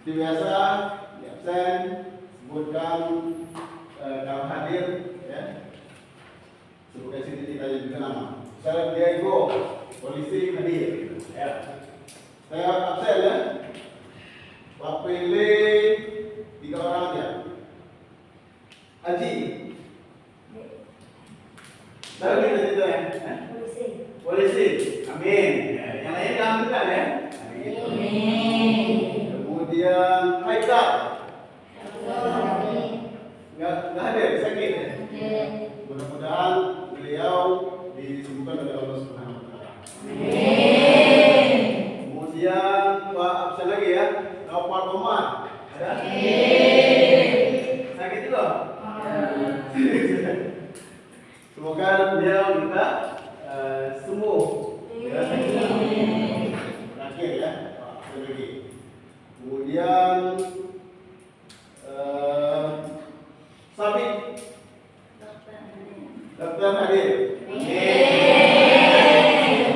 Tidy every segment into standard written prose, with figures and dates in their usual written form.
Seperti biasa, di absen sebutkan kalau hadir, ya. Sebutkan sini kita juga nama. Saya Diego, polisi hadir. Ya. Saya absen ya. Pak pilih 3 orang aja. Haji. Tahu kita itu ya? Polisi. Polisi. Amin. Ya, yang lain jangan bukan ya. Amin. Kemudian Haikal. Nggak hadir, sakit ya. Mudah-mudahan beliau disembuhkan oleh Allah Subhanahu Wa Taala. Amin. Kemudian Pak absen lagi ya. Pak Omar. Ada? Sakit juga. Semoga beliau kita sembuh. Ya, terakhir ya, Pak absen lagi. Kemudian Sabit. Dokter hadir.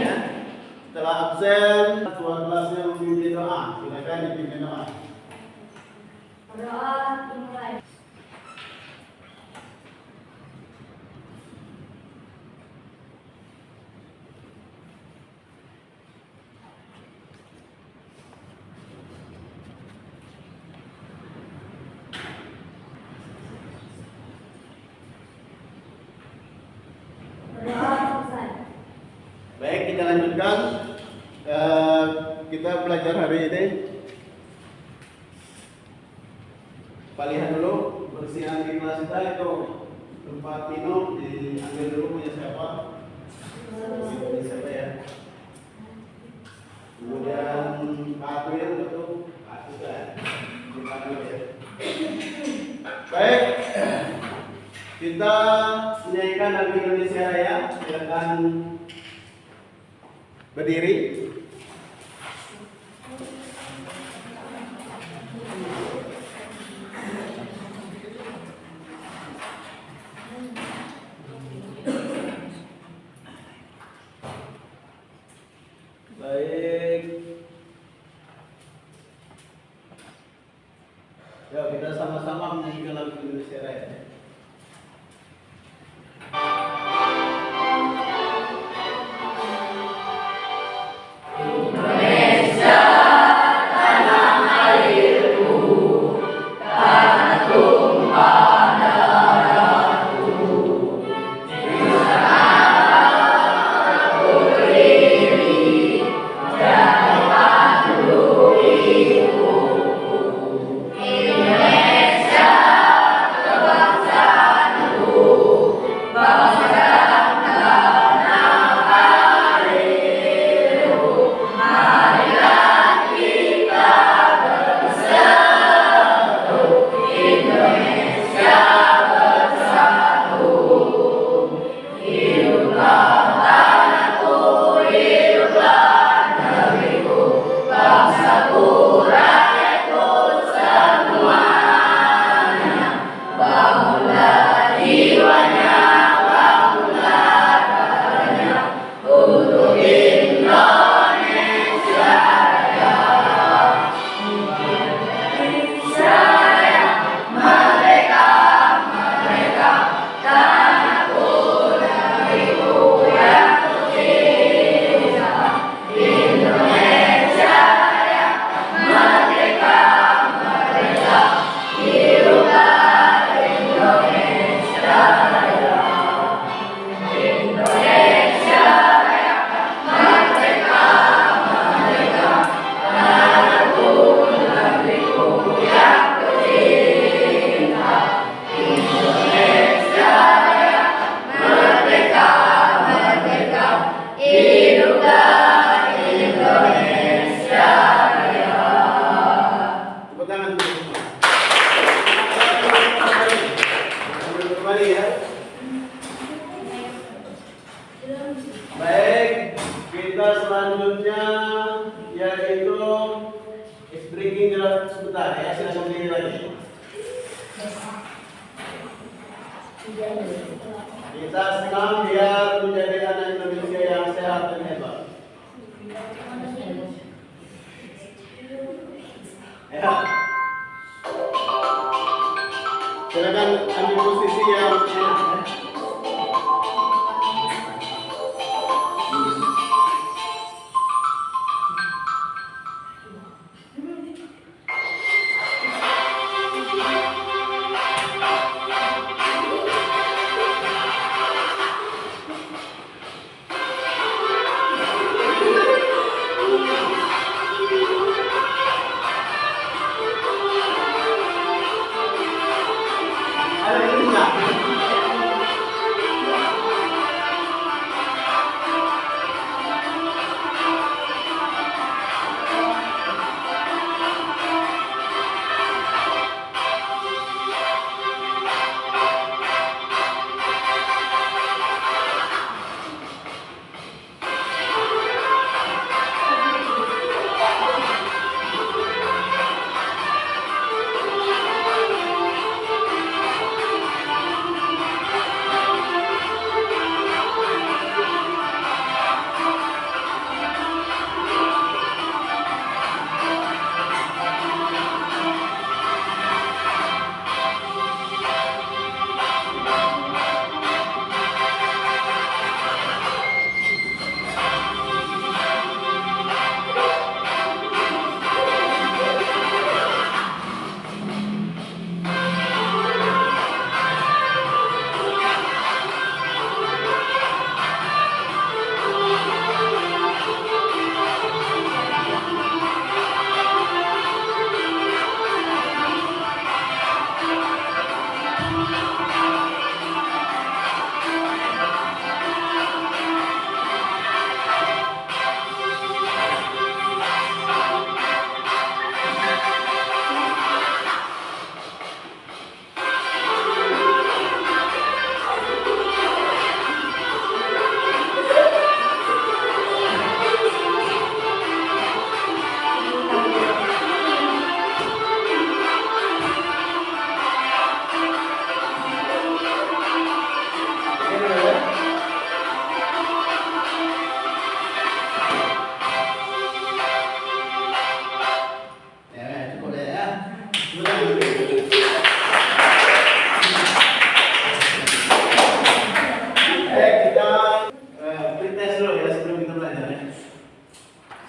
Ya. Setelah absen, tuan kelasnya memimpin doa. Silakan dipimpin doa. Doa dimulai. Baik, kita lanjutkan. Kita belajar hari ini. Pak lihat dulu bersihan di kelas kita itu tempat minum diambil dulu punya siapa? Punya siapa ya? Kemudian Pak Atwil itu Pak Atwil ya. Baik, kita menyanyikan lagu Indonesia Raya. Silakan berdiri. Baik. Ya, kita sama-sama menyanyikan lagu Indonesia Raya. Baik, kita selanjutnya yaitu breaking sebentar ya, silakan berdiri lagi. Kita senang biar menjadi anak Indonesia yang sehat dan hebat. Ya. Silakan ambil posisi yang enak ya. Ada ini enggak?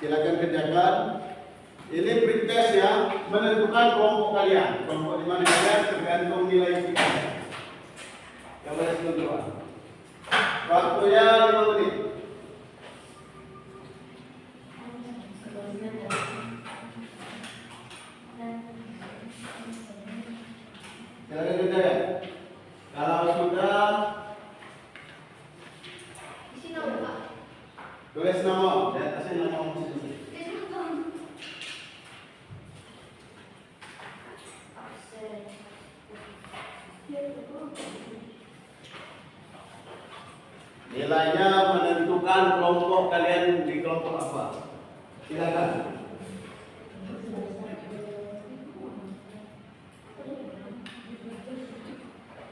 Silakan kerjakan. Ini pretest ya, menentukan kelompok kalian. Kelompok di mana kalian tergantung nilai kita. Yang boleh tentukan. Waktunya 5 menit. Silakan kerjakan. Kalau sudah, tulis nama. Di atasnya nama musik. Nilainya menentukan kelompok kalian di kelompok apa. Silakan.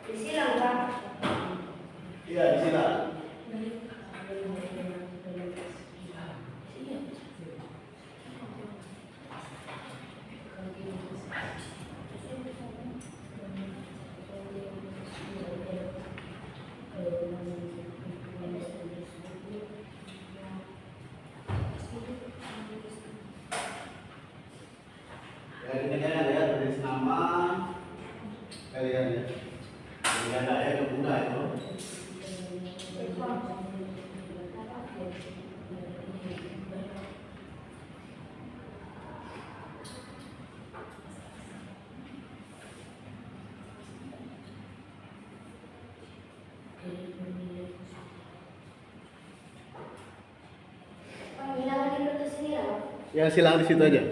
Disilang, Pak. Iya, disilang. Ya, kemudian ya tulis nama kalian ya. Kalian ada ya mudah itu. Ya silang di situ aja.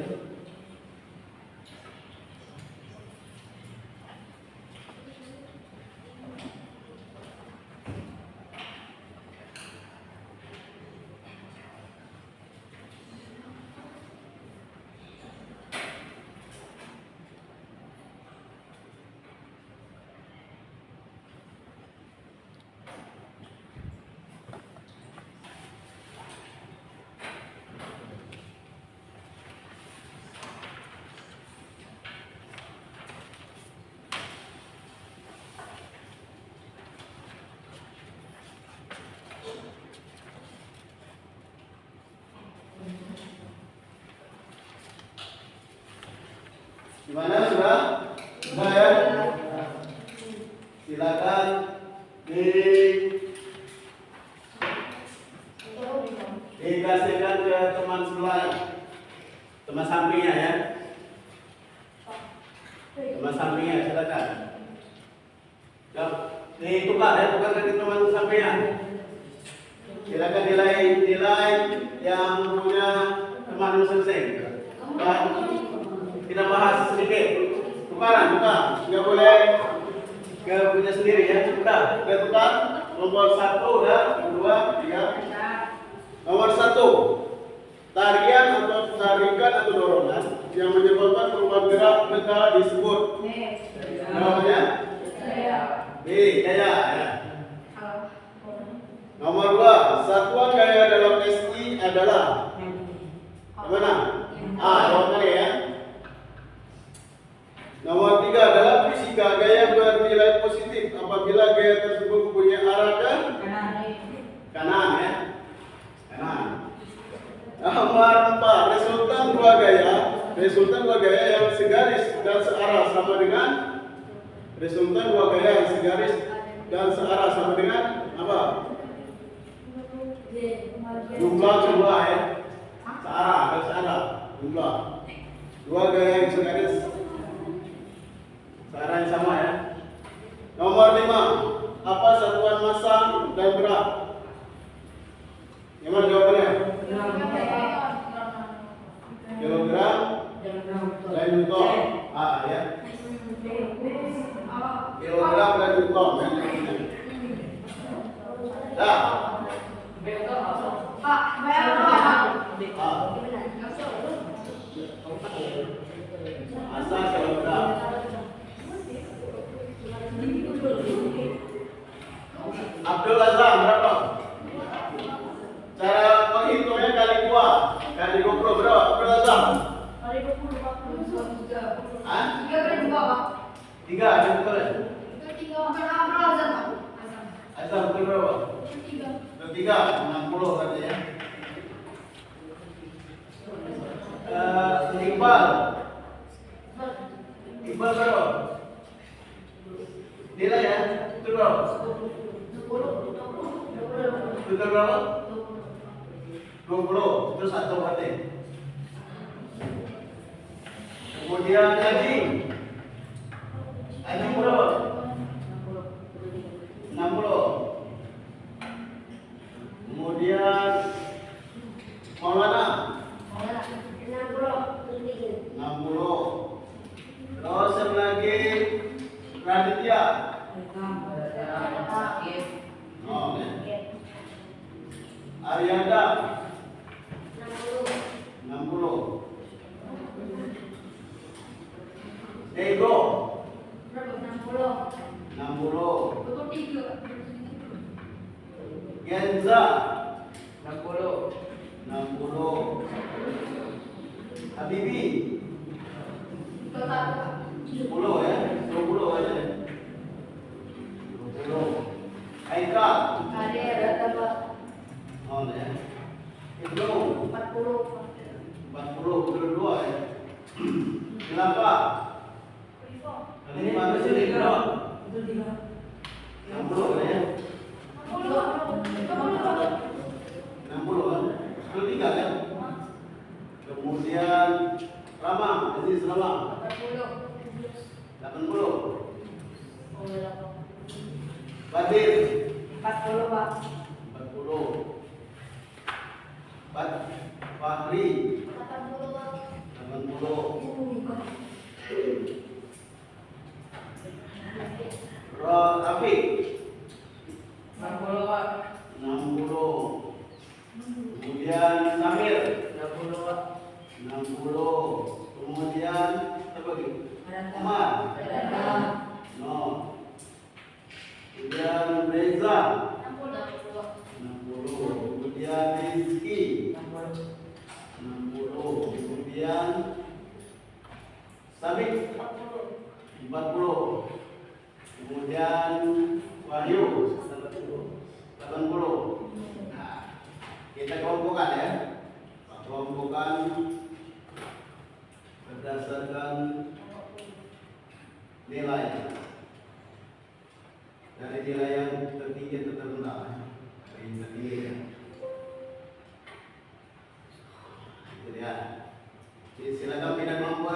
Gimana sudah? Sudah ya? Silakan dikasihkan ke teman sebelahnya, teman sampingnya ya. Teman sampingnya silakan. Ditukar ya, tukar ke teman sampingnya. Silakan nilai yang punya teman masing-masing. Dan kita bahas sedikit. Tukaran, nggak boleh ke punya sendiri ya. Sudah, kita tukar. Nomor 1 ya, 2, 3. Nomor 1, tarian atau tarikan atau dorongan yang menyebabkan perubahan gerak benda disebut. Namanya? B. Gaya ya. Nomor 2, satuan gaya dalam SI adalah mana? A. Jawabannya ya. Nomor 3, dalam fisika gaya bernilai positif apabila gaya tersebut mempunyai arah ke kanan ya. Kanan. Nomor 4, resultan dua gaya yang segaris dan searah sama dengan apa? Jumlah ya. Searah jumlah. Dua gaya yang segaris searah yang sama ya. Nomor 5, apa satuan massa dan berat? Gimana jawabannya? Kilogram dan newton. Ya. Kilogram dan newton. Dah. Massa kilogram. Abdul Azam berapa? Cara menghitungnya kali 2, kali 20 berapa? Abdul Azam? Kali 20 Hah? 3 3, ada betul ya? Azam betul berapa? 3, 60 berarti ya. Iqbal berapa? Nilai ya? Betul berapa? Betul berapa? 20, itu 1 berarti. Kemudian Haji berapa? 60. Kemudian Maulana 60. Terus yang lagi Raditya. Oh, okay. Arianda 60. Ego 60. Genza 60. Habibi 10 ya, 20 aja. 20. Aika oh ya. Ibnu 40 berdua ya. Kenapa? Ini mana sih berapa? 60 ya. 60 kan? Itu 3 kan? Kemudian Rama, Aziz Rama 80. Badir 40. Fahri 80. Rafiq 60. Kemudian Samir 60. Kemudian apa lagi? Umar no. Kemudian Reza 60. Kemudian Rizki 60. Kemudian Sabik 40. Kemudian Wahyu 80. Nah, kita kelompokkan ya. Kelompokkan berdasarkan nilai. Dari nilai yang tertinggi atau terendah. Dari yang tertinggi ya. Itu dia. Jadi silakan pindah kelompok.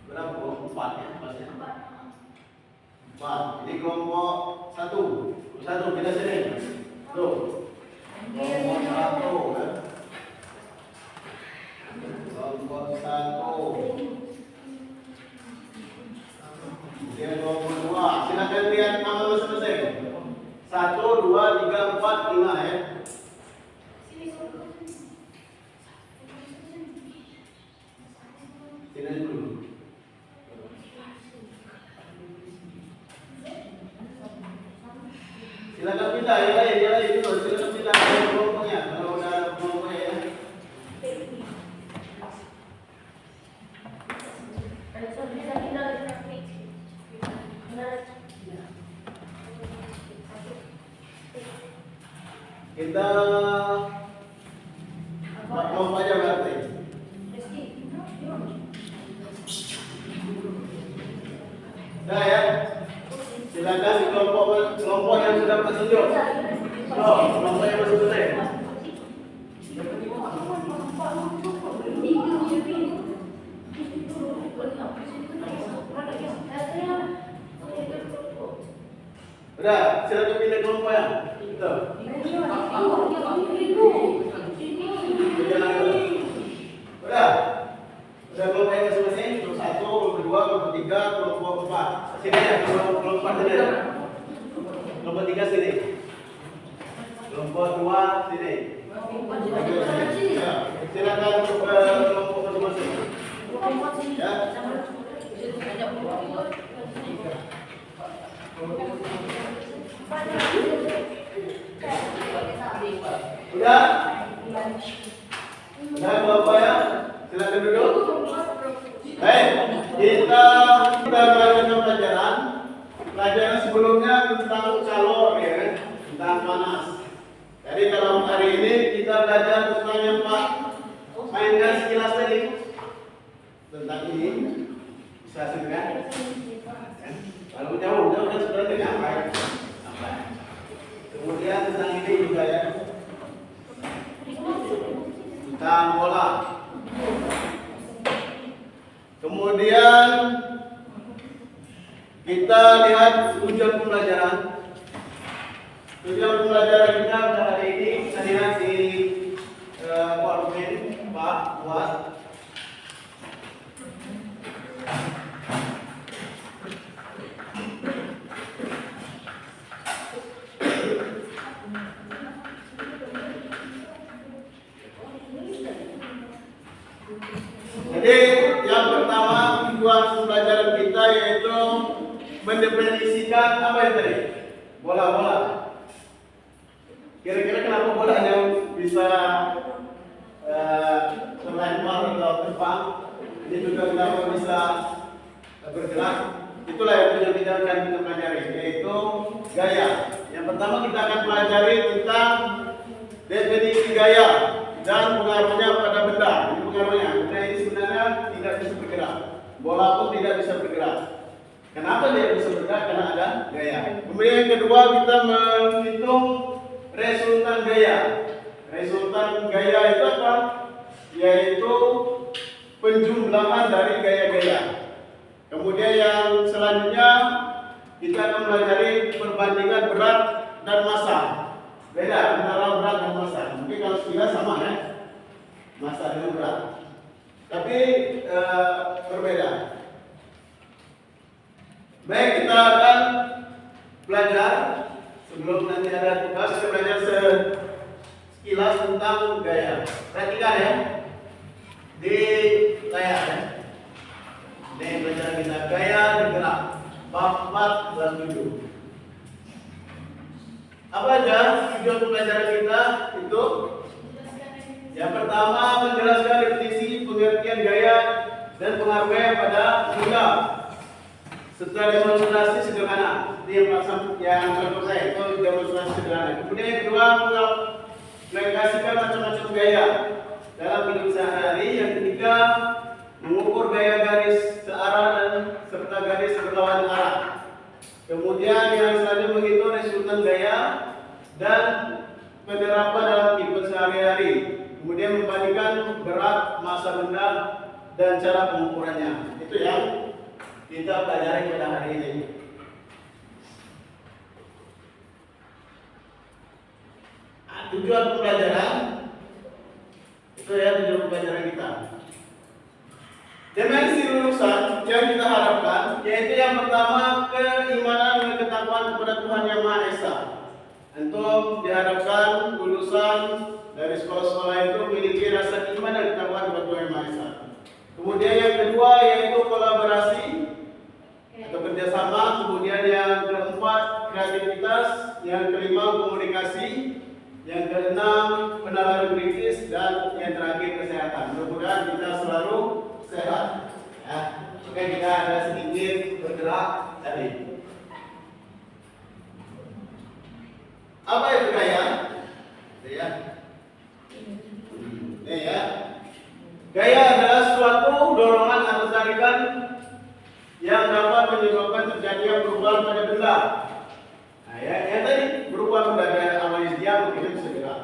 Berapa kelompok? 4 ya, pasnya. 4. Ini kelompok 1. Satu pindah sini. Tuh. Kelompok 1 ya. Kelompok 1. Dia kelompok 2. Silakan lihat nama masing-masing. 1, 2, 3, 4, 5 ya. Sini dulu. Silakan pindah ya, itu silakan pindah ke kelompoknya. Kalau udah ada kelompoknya ya. Kita buat kelompok aja berarti. Nah ya, silakan di kelompok yang sudah tertunjuk. Kelompok yang masih selesai. Udah, silakan pilih kelompok yang. Betul. Udah kelompok yang masing-masing. Kelompok 1, kelompok 2, kelompok 3, kelompok 4. Sini ya, kelompok 4 sini ya. Kelompok 3 sini. Kelompok 2 sini. Ya, silakan kelompok masing-masing. Ya. Udah? Udah kelompok ya? Silakan duduk. Baik, kita melanjutkan pelajaran. Pelajaran sebelumnya tentang calor ya, tentang panas. Jadi kalau hari ini kita belajar tentang yang Pak mainkan sekilas tadi. Tentang ini bisa kan? Kalau jauh kan sebenarnya sampai. Kemudian tentang ini juga ya. Tentang bola. Kemudian kita lihat tujuan pembelajaran. Tujuan pembelajaran kita pada hari ini kita lihat di PowerPoint Pak buat. Jadi yang pertama tujuan pembelajaran kita yaitu mendefinisikan apa itu tadi? Bola-bola. Kira-kira kenapa bola yang bisa terlempar atau terbang? Ini juga kenapa bisa bergerak? Itulah yang kita akan pelajari, yaitu gaya. Yang pertama kita akan pelajari tentang definisi gaya dan pengaruhnya pada benda. Ini pengaruhnya. Benda ini sebenarnya tidak bisa bergerak. Bola pun tidak bisa bergerak. Kenapa dia bisa bergerak? Karena ada gaya. Kemudian yang kedua kita menghitung resultan gaya. Resultan gaya itu apa? Yaitu penjumlahan dari gaya-gaya. Kemudian yang selanjutnya kita akan mempelajari perbandingan berat dan massa. Beda antara berat dan massa. Mungkin kalau sekilas sama ya, massa dengan berat. Tapi berbeda. Baik, kita akan belajar sebelum nanti ada tugas. Kita belajar sekilas tentang gaya. Perhatikan ya di layar ya. Ini pelajaran kita gaya bergerak. Bab 4 dan 7. Apa aja tujuan pembelajaran kita itu? Yang pertama menjelaskan definisi pengertian gaya dan pengaruhnya pada benda serta demonstrasi sederhana. Ini yang selesai itu demonstrasi sederhana. Kemudian yang kedua mengaplikasikan macam-macam gaya dalam hidup sehari-hari. Yang ketiga mengukur gaya garis searah dan serta garis berlawanan arah. Kemudian yang selanjutnya menghitung resultan gaya dan penerapan dalam kehidupan sehari-hari. Kemudian membandingkan berat, massa benda, dan cara pengukurannya. Itu yang kita pelajari pada hari ini. Tujuan pembelajaran itu ya, tujuan pembelajaran kita. Dimensi lulusan yang kita harapkan yaitu yang pertama, keimanan dan ketakwaan kepada Tuhan Yang Maha Esa. Untuk diharapkan lulusan dari sekolah-sekolah itu memiliki rasa iman dan ketakwaan kepada Tuhan Yang Maha Esa. Kemudian yang kedua yaitu kolaborasi atau kerjasama. Kemudian yang keempat kreativitas. Yang kelima komunikasi. Yang keenam penalaran kritis, dan yang terakhir kesehatan. Mudah-mudahan kita selalu sehat. Ya, oke, kita ada sedikit bergerak tadi. Apa itu gaya? Ya. Ini ya. Gaya adalah suatu dorongan atau tarikan yang dapat menyebabkan terjadinya perubahan pada benda. Nah, ya tadi berupa benda gaya awalnya diam, begitu bisa gerak.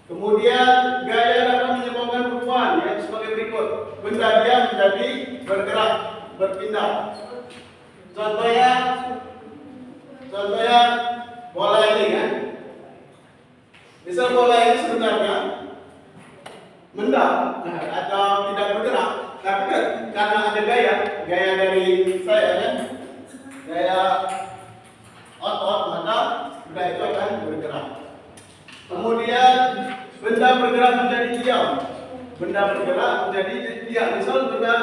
Kemudian gaya dapat menyebabkan perubahan yang sebagai berikut. Benda diam menjadi bergerak, berpindah. Contohnya bola ini kan. Misal bola ini sebenarnya mendam atau tidak bergerak, tapi kan karena ada gaya dari saya kan, gaya otot, maka benda itu akan bergerak. Kemudian benda bergerak menjadi diam. Benda bergerak menjadi diam. Misal benda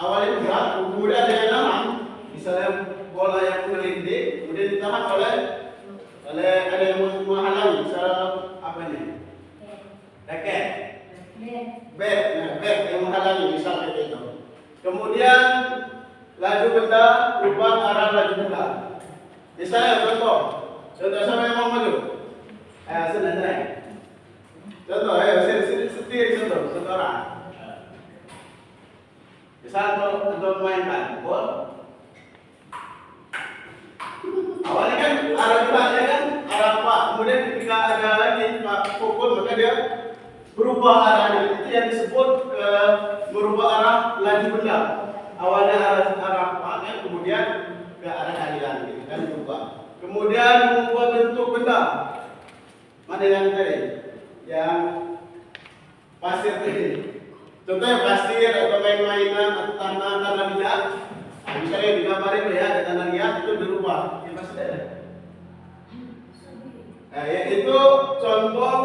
awalnya bergerak, kemudian ada yang nahan. Misalnya bola yang mengelinding, kemudian ditahan oleh ada yang menghalangi. Misal apa ini? Raket. Bat yang menghalangi, misalnya itu. Kemudian laju benda berubah arah laju benda. Misalnya contoh siapa yang mau maju? Senang. Contoh, setir contoh orang. Misalnya untuk memainkan bola. Awalnya kan arah geraknya kan arah apa? Kemudian ketika ada lagi pukul, maka dia berubah arahnya. Itu yang disebut merubah arah laju benda. Awalnya arah apa, kemudian ke arah aliran, gitu kan, berubah. Kemudian mengubah bentuk benda. Mana yang tadi? Yang pasir tadi. Contohnya pasir atau main-mainan atau tanah liat. Nah, misalnya digambarin ya, ada tanah liat itu berubah. Ini pasti ada. Nah, ya, itu contoh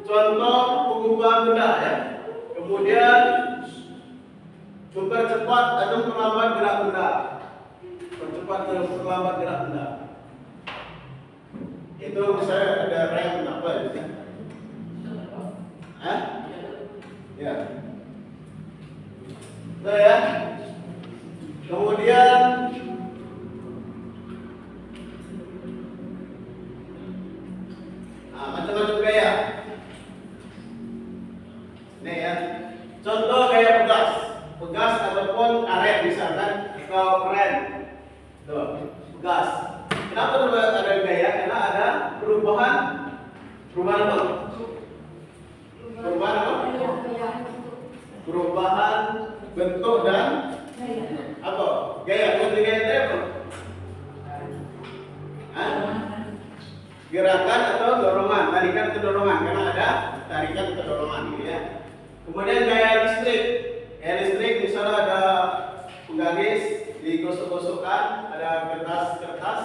pengubah benda ya. Kemudian mempercepat atau memperlambat gerak benda. Percepat atau memperlambat gerak benda. Itu misalnya ada rem apa gitu. Ya. Nah, ya. Kemudian macam-macam gaya. Nih ya. Contoh gaya pegas ataupun karet misalkan atau keren. Tuh, pegas. Kenapa ada gaya? Karena ada perubahan apa? Perubahan bentuk dan apa? Gaya. Gaya itu apa? Gerakan atau dorongan, tarikan atau dorongan, karena ada tarikan atau dorongan gitu ya. Kemudian gaya listrik. Gaya listrik misalnya ada penggaris digosok-gosokkan, ada kertas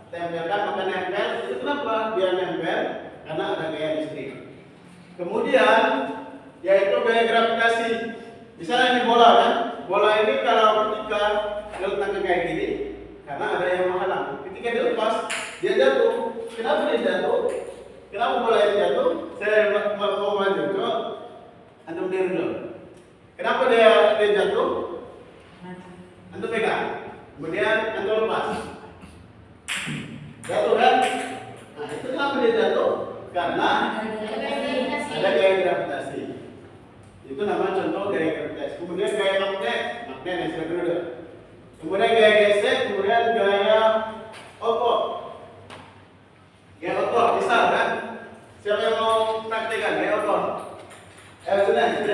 tempelkan, maka nempel. Itu kenapa dia nempel? Karena ada gaya listrik. Kemudian yaitu gaya gravitasi. Misalnya ini bola kan, bola ini kalau ketika diletakkan kayak gini, karena ada yang menghalang. Ketika dilepas, dia jatuh. Kenapa dia jatuh? Kenapa bola ini jatuh? Saya mau maju ke antum diri dulu. Kenapa dia jatuh? Antum pegang, kemudian antum lepas. Jatuh kan? Nah, itu kenapa dia jatuh? Karena ada gaya gravitasi. Itu nama contoh gaya gravitasi. Kemudian gaya magnet, magnet yang sudah dulu. Kemudian gaya gesek, kemudian gaya otot. Gaya otot, misal kan? Siapa yang mau praktekkan gaya otot? Sudah itu,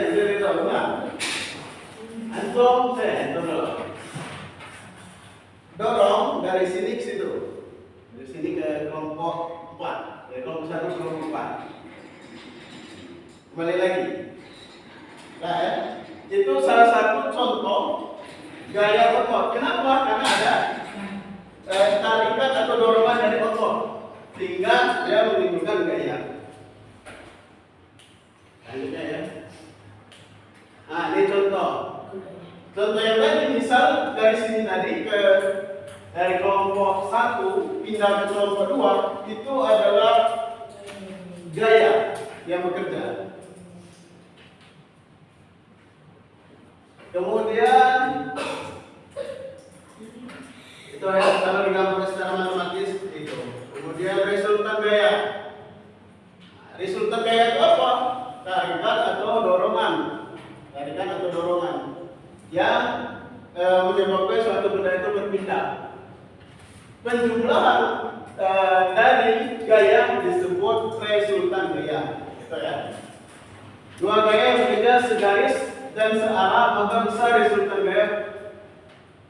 Antum, saya dorong dari sini ke situ. Dari sini ke kelompok 4. Dari kelompok 1 ke kelompok 4. Kembali lagi. Nah, ya. Itu salah satu contoh gaya otot. Kenapa? Karena ada tarikan atau dorongan dari otot, sehingga dia menimbulkan gaya. Lanjutnya ya. Nah, ini contoh. Contoh yang tadi, misal dari sini tadi dari kelompok 1 pindah ke kelompok 2, itu adalah gaya yang bekerja. Kemudian itu ya, kalau digambarkan secara matematis itu. Kemudian resultan gaya. Resultan gaya itu apa? Tarikan atau dorongan. Tarikan atau dorongan yang menyebabkan suatu benda itu berpindah. Penjumlahan dari gaya disebut resultan gaya. Itu ya. Dua gaya yang berbeda segaris dan searah, maka bisa resultan gaya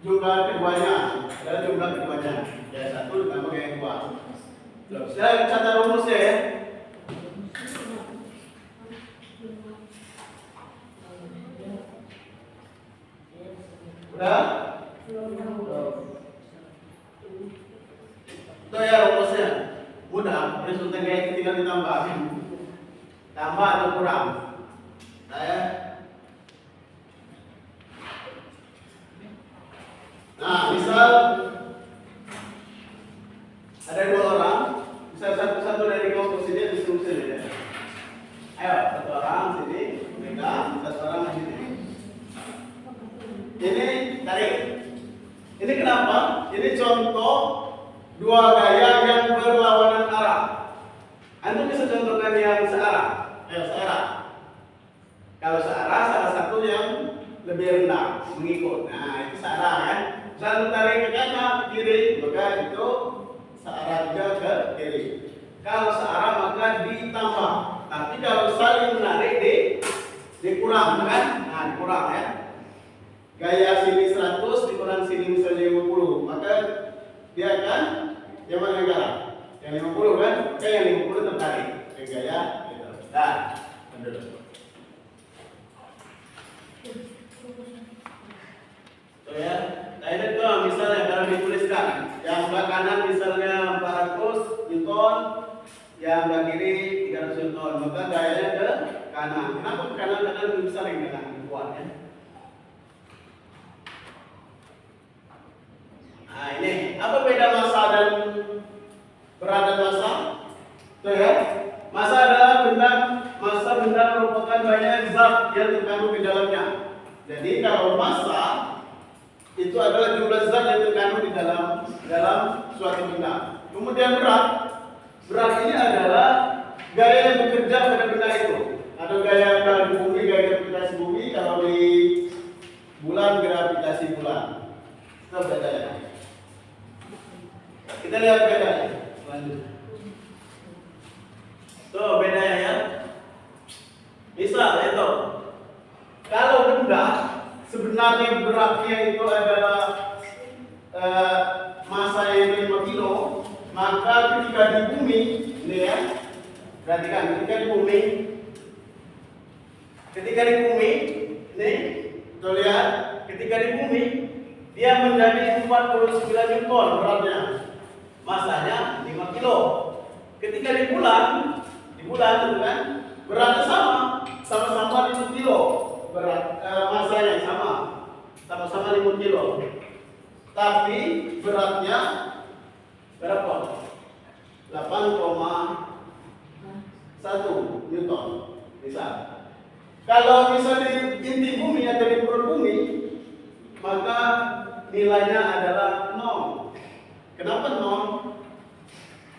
jumlah keduanya adalah jumlah keduanya. Gaya 1 ditambah gaya 2. Saya catat rumusnya ya. Udah? Itu ya rumusnya. Mudah, resultan gaya itu tinggal ditambah. Tambah atau kurang. Nah, misal ada 2 orang, misal satu dari kelompok sini disuruh sini ya. Ayo, 1 orang sini, pegang, 1 orang sini. Ini tarik. Ini kenapa? Ini contoh 2 gaya yang berlawanan arah. Antum bisa contohkan yang searah. Ayo, searah. Kalau searah, salah satu yang lebih rendah mengikut. Nah, itu searah kan. Satu tarik ke kanan, ke kiri, maka itu searah juga ke kiri. Kalau searah maka ditambah. Tapi kalau saling menarik dikurang kan? Nah, dikurang ya. Gaya sini 100 dikurang sini misalnya 50, maka dia akan yang mana yang kalah? Yang 50 kan? Maka yang 50 tertarik ke gaya gitu. Nah, ambil. So ya, nah ini tuh misalnya kalau dituliskan yang sebelah kanan misalnya 400 Newton, yang sebelah kiri 300 Newton, maka gayanya ke kanan. Kenapa ke kanan? Karena lebih besar yang kanan kuat ya. Nah ini apa beda massa dan berat dan massa? Tuh ya, massa adalah massa benda merupakan banyak zat yang terkandung di dalamnya. Jadi kalau massa itu adalah jumlah zat yang terkandung di dalam suatu benda. Kemudian berat ini adalah gaya yang bekerja pada benda itu. Ada gaya kalau di bumi, gaya gravitasi bumi, kalau di bulan gravitasi bulan. Itu bedanya. Kita lihat bedanya. Lanjut. Tuh bedanya ya. Misal itu, kalau benda sebenarnya beratnya itu adalah massa yang 5 kilo, maka ketika di bumi, ini ya, perhatikan ketika di bumi, ini, tuh lihat, ketika di bumi, dia menjadi 49 Newton beratnya, massanya 5 kilo. Ketika di bulan itu kan, beratnya sama-sama 5 kilo. Berat massanya sama-sama 5 kilo, tapi beratnya berapa? 8,1 Newton misal. Kalau misalnya di inti bumi atau di perut bumi, maka nilainya adalah 0. Kenapa 0?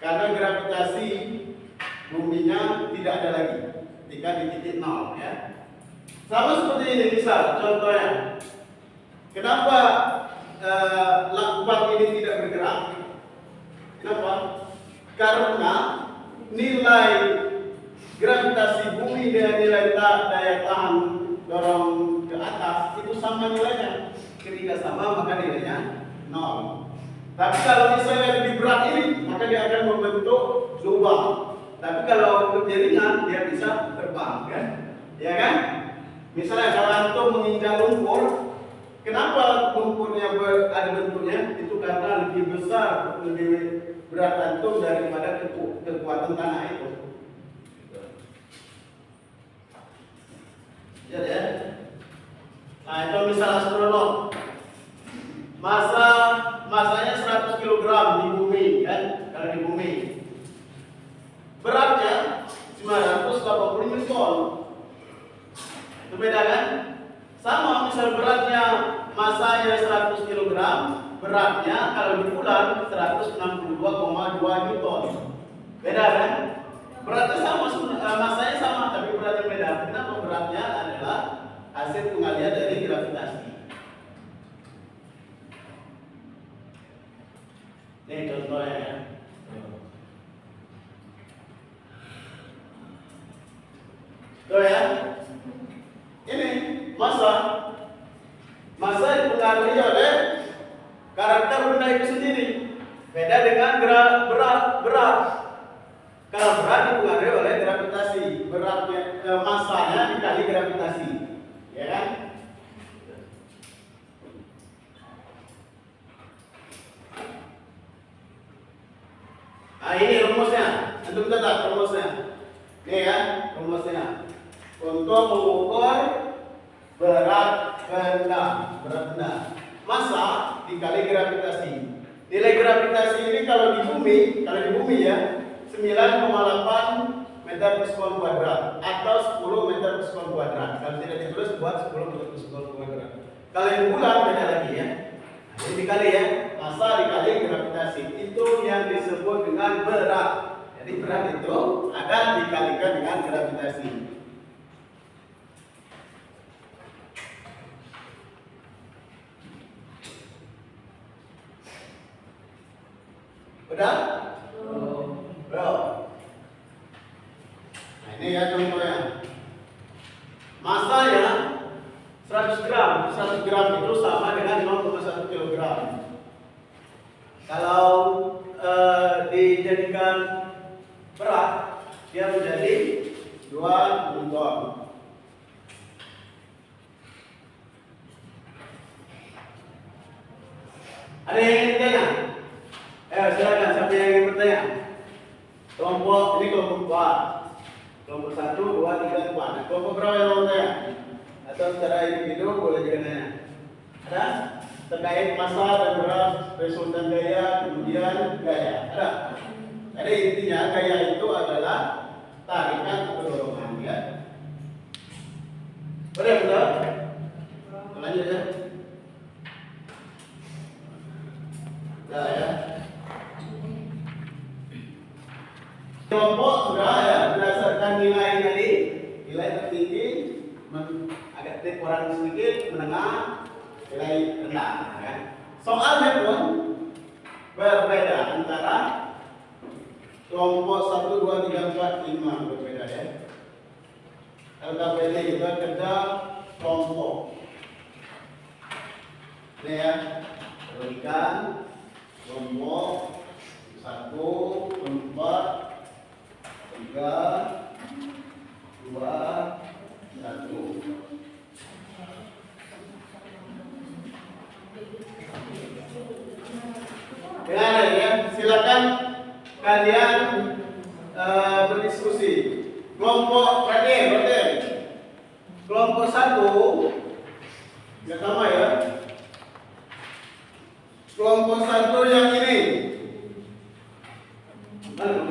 Karena gravitasi buminya tidak ada lagi ketika di titik 0 ya. Sama seperti ini misal contohnya. Kenapa lakban ini tidak bergerak? Kenapa? Karena nilai gravitasi bumi dengan nilai daya tahan dorong ke atas itu sama nilainya. Ketika sama maka nilainya 0. Tapi kalau misalnya lebih berat ini maka dia akan membentuk lubang. Tapi kalau lebih ringan dia bisa terbang, kan? Ya kan? Misalnya kalau antum menginjak lumpur, kenapa lumpurnya ada bentuknya? Itu karena lebih besar, lebih berat antum daripada kekuatan tanah itu. Jadi ya. Nah itu misal astronot, masanya 100 kg di bumi, kan? Kalau di bumi, beratnya 985 ton. Itu beda kan? Sama misal beratnya masanya 100 kg, beratnya kalau di bulan 162,2 Newton. Beda kan? Beratnya sama, masanya sama, tapi beratnya beda. Kenapa? Beratnya adalah hasil pengalian dari gravitasi. Ini contohnya ya. Tuh ya. Ini masa dipengaruhi oleh karakter benda itu sendiri. Beda dengan berat. Kalau berat dipengaruhi oleh gravitasi, beratnya masanya dikali gravitasi, ya kan? Nah ini rumusnya, antum catat rumusnya. Ini ya rumusnya. Untuk mengukur berat benda, massa dikali gravitasi. Nilai gravitasi ini kalau di bumi ya 9,8 meter per sekon kuadrat atau 10 meter per sekon kuadrat. Kalau tidak ditulis buat 10 meter per sekon kuadrat. Kalau di bulan beda lagi ya. Nah, ini dikali ya, massa dikali gravitasi. Itu yang disebut dengan berat. Jadi berat itu akan dikalikan dengan gravitasi. Udah? Bro. Nah ini ya contohnya. Masanya 100 gram. 100 gram itu sama dengan 0,1 kg. Kalau dijadikan berat, dia menjadi 2 ton. Ada yang ingin bertanya? Silakan, siapa yang ingin bertanya? Kelompok 4. Kelompok 1, 2, 3, 4. Nah, kelompok berapa yang mau bertanya? Atau secara individu boleh juga nanya. Ada? Terkait massa dan berat, resultan gaya, kemudian gaya. Ada? Jadi intinya gaya itu adalah tarikan atau dorongan, ya. Boleh betul? Lanjut ya. Nah ya. Kelompok sudah ya berdasarkan nilai tadi, nilai tertinggi, agak kurang sedikit, menengah, nilai rendah. Ya. Soalnya pun berbeda antara kelompok 1, 2, 3, 4, 5 berbeda ya. LKPD kita kerja kelompok. Ini ya, berikan kelompok 1, 4, 3, 2, 1. Ya, silakan kalian berdiskusi. Kelompok berarti kelompok 1 ya sama ya. Kelompok 1 yang ini. Mana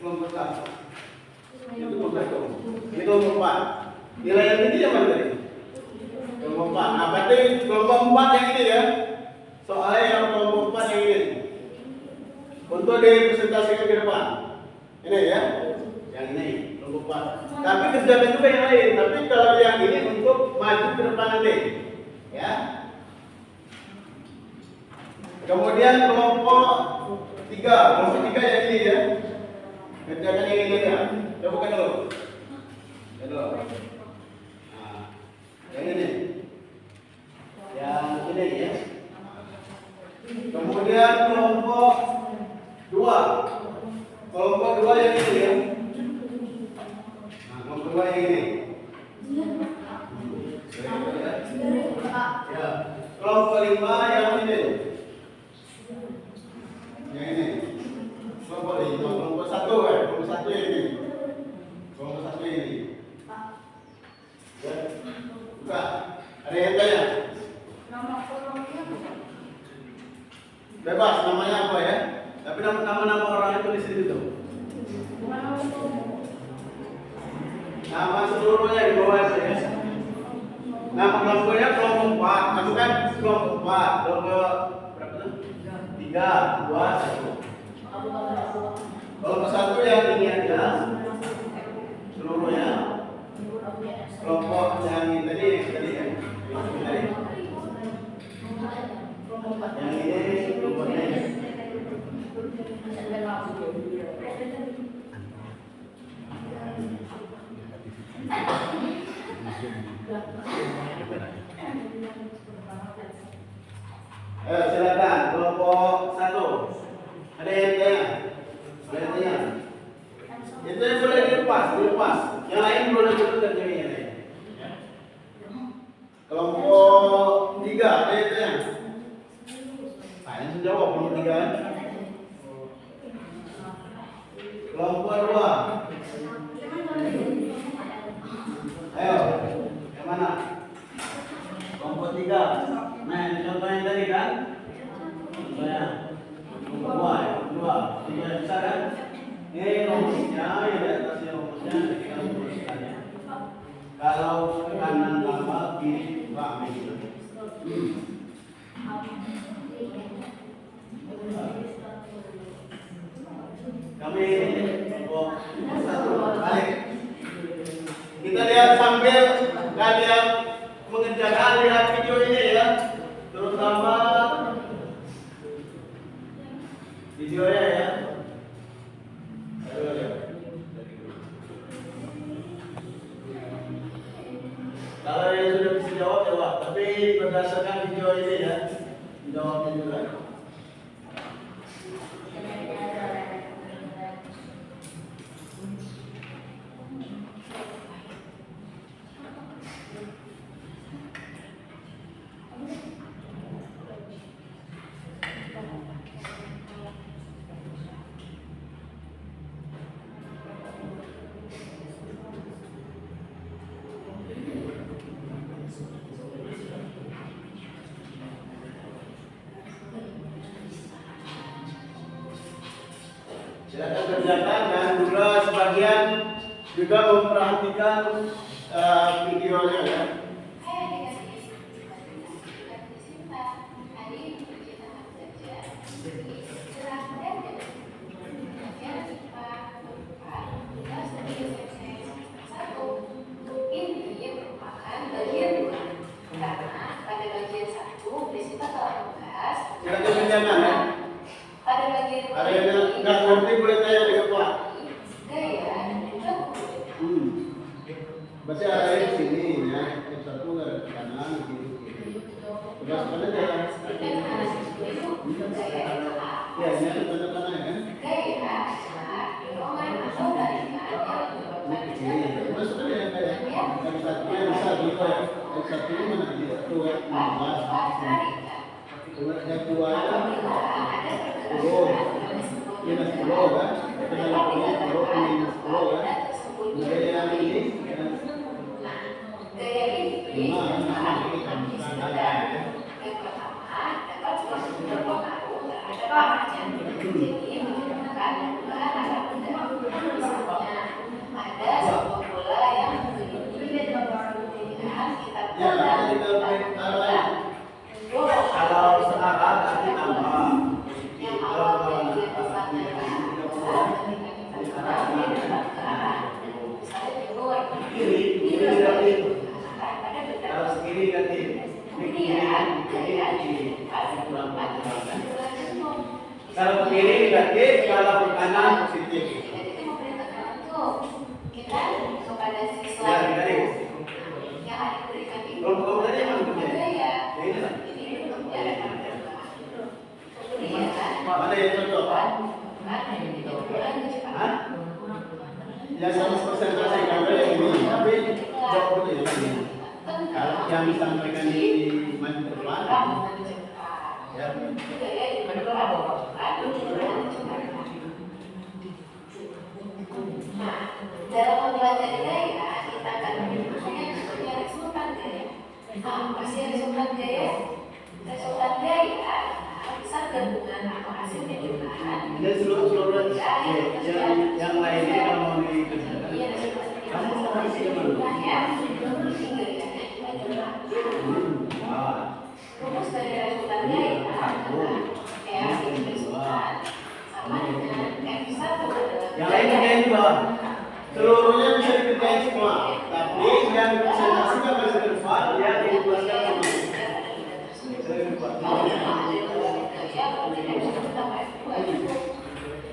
kelompok 1? Itu kelompok 1. Ini kelompok 4. Nilai yang ini yang mana tadi? Kelompok 4. Nah, berarti kelompok 4 yang ini ya. Soalnya yang kelompok 4 yang ini. Untuk dipresentasikan ke depan. Ini ya. Yang ini kelompok 24. Tapi kerjakan juga yang lain. Tapi kalau yang ini untuk maju ke depan nanti, ya. Kemudian kelompok 3 yang ini ya. Kerjakan yang ini ya. Coba bukan dulu. Nah, yang ini. Yang ini ya. Kemudian kelompok 2. Kelompok 2 yang ini ya. Nah, kelompok 2 yang ini. Ya. Kelompok 5 yang ini. Yang ini. Kelompok 5, kelompok 1 ya. Kelompok 1 yang ini. Kelompok 1 yang ini. Ya. Buka. Ada yang tanya? Nama kolomnya apa? Bebas namanya apa ya? Tapi nama orang itu di situ. Nama seluruhnya di bawah itu ya. Nama kelompoknya kelompok 4. Kamu kan kelompok 4. Kelompok berapa tuh? 3, 2, 1. Kelompok 1 yang ini aja. Seluruhnya. Kelompok yang ini tadi ya. Yang ini kelompoknya ini. Silakan kelompok 1. Ada yang tanya? Ada yang tanya? Itu yang boleh dilepas. Yang lain boleh dulu terjadi. Kelompok 3 ada yang tanya? Yang jawab kelompok 3. Kelompok 2. Ayo, yang mana? Kelompok 3. Nah, ini contohnya tadi kan? Contohnya. Kelompok 2. 3 bisa kan? Ini rumusnya, yang di atasnya rumusnya kita tuliskannya. Kalau kanan tambah, kiri tambah. Kami kelompok 1 balik. Kita lihat sambil kalian mengerjakan lihat video ini ya, terutama videonya ya. Kalau yang sudah bisa jawab, tapi berdasarkan video ini ya, jawabnya juga. Silakan kerjakan dan juga sebagian juga memperhatikan videonya ya. Silakan kerjakan ya. Ada yang nggak ngerti boleh tanya di kepala. Berarti ada yang sini ya, yang satu nggak kanan, kiri. Sudah sebenarnya ya. Ya ini ada tanda tangan kan? Ini kiri. Masuk aja ya kayak. Yang satunya bisa gitu ya. Yang satunya mana di satu ya, 15. Kemudian yang dua ya. 10. Ini 10 kan? Dengan ini 10 minus 10 kan? Kemudian yang ini 5. yang disampaikan di maju depan. Ya. Dalam mempelajari gaya, kita akan menemukan sebenarnya resultan gaya. Apa sih resultan gaya? Resultan gaya bisa gabungan atau hasilnya juga. Dan seluruh yang lainnya kalau mau dikerjakan, kamu harus rumus dari resultan gaya adalah resultan sama dengan F1 adalah yang lain kerjain juga. Seluruhnya bisa dikerjain semua, tapi yang dipresentasikan pada depan ya dijelaskan semua.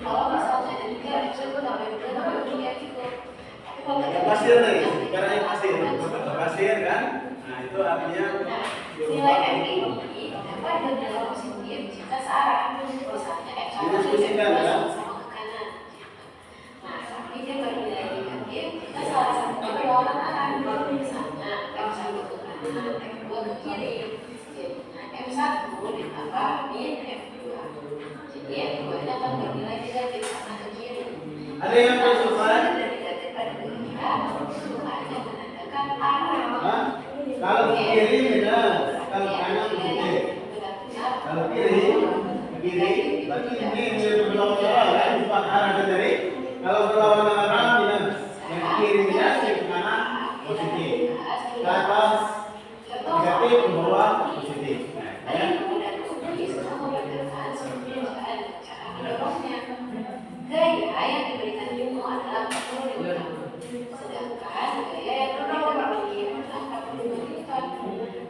Kalau misalnya ada 3 disebut tambah 2 tambah 3 gitu. Yang pasir nih, sekarang yang pasir kan? Nah itu artinya Nilai F ini dapat dalam positif jika searah. Misalnya F sama didiskusikan ya. sama ke kanan. Nah, tapi dia bernilai negatif jika salah satu berlawanan arah. Misalnya F1 ke kanan, F2 ke kiri. Jadinya F1 ditambah min F2. Jadi F2 nya akan bernilai negatif karena ke kiri. Ada yang mau selesai? Negatif pada ketiga, hanya menandakan arah. Kalau kiri benar, kalau kanan positif. Kalau kiri, berarti ini berlawanan kan? Bukan arah ke kiri. Kalau berlawanan arah minus, yang kiri minus, yang kanan positif. Ke atas negatif, ke bawah positif. Ya. Gaya yang diberikan ilmu adalah 40 Newton, sedangkan gaya yang diberikan ilmu adalah 40 Newton.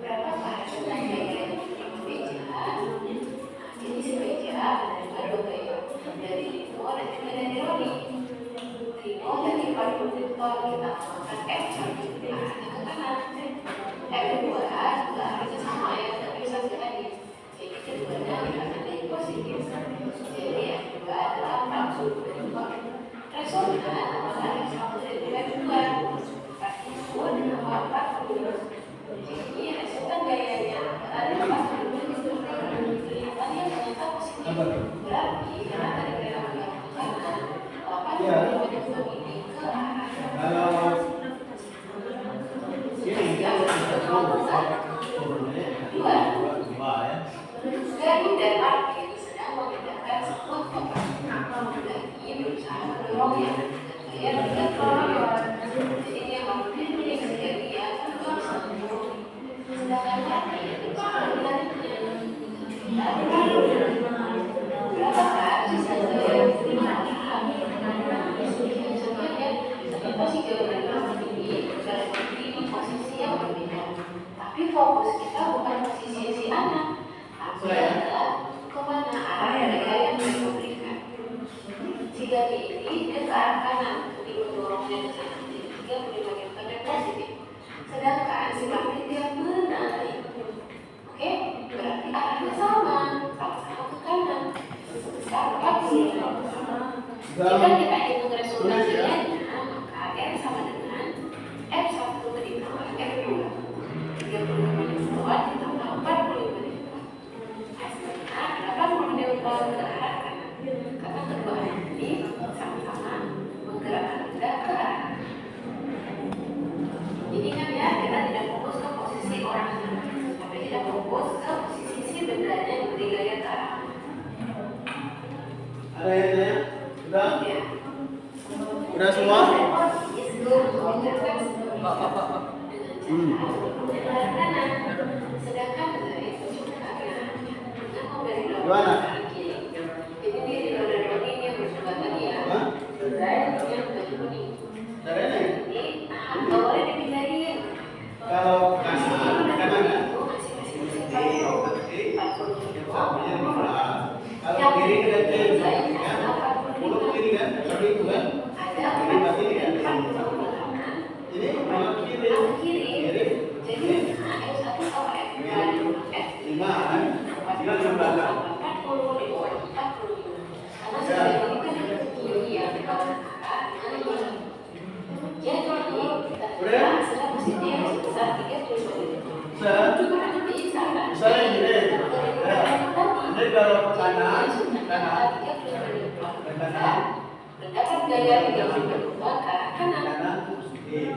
Berapakah hasilnya gaya yang diberikan BCA? Jadi si BCA menerima 2 gaya dari Lino dan juga dari Roni. Lino dari 40 Newton kita menggunakan F1 arahnya ke kanan, F2 juga harusnya sama ya, tapi satu lagi. Jadi keduanya akan dari positif. Jadi F2 adalah 40 Newton. Resultan adalah F1 dan F2. F1 ditambah 40. Jadi resultan gayanya adalah 40 Newton. Kelihatannya ternyata positif. Berarti karena tadi kita menggunakan kanan, 80 Newton ini ke arah. Kalau ini dua ya. Gari dan parkir sedang membedakan sebuah kotak. Gari berusaha mendorongnya dan gaya mendorongnya. Jadi dia memilih gari yang bisa mendorong. Sedangkan parkir berusaha menariknya. Berapakah sisa gaya yang digunakan? Ternyata si jawaban ini berada di posisi yang berbeda. Tapi fokus kita bukan posisi si anak. Tapi adalah kemana arah gaya yang diberikan. Si gari ini dia ke arah kanan, jadi mendorongnya ke sana. Jadi dia berikan pada positif. Sedangkan si magnet dia menarik. Oke, berarti arahnya sama, sama ke kanan. Sebesar 40. Jika kita hitung resultasinya, maka R sama dengan F1 ditambah F2. 35 Newton ditambah 45 Newton. Hasilnya 80 Newton ke arah kanan. Karena kedua ini sama-sama menggerakkan benda ke arah kanan. Jadi kan ya, kita tidak fokus ke posisi orang, tapi kita fokus ke posisi si bendanya yang diberi gaya ke arah kanan. Ada yang tanya? Sudah? Ya. Sudah semua? Sedangkan itu Gimana? jadi dia di roda Roni yang berdebat tadi ya. Yang begini. Caranya? Jadi, nggak boleh dipindahin. Kalau kanan kan? Kalau kiri kan mulut kiri kan? Seperti itu kan? Kiri berarti ini kan? Ini mulut kiri. Jadi F1 sama F2 5 kan? 5 ke belakang. Misalnya gini, ya, ini kalau ke kanan, Berdapat gaya yang berubah ke arah kanan. kanan positif.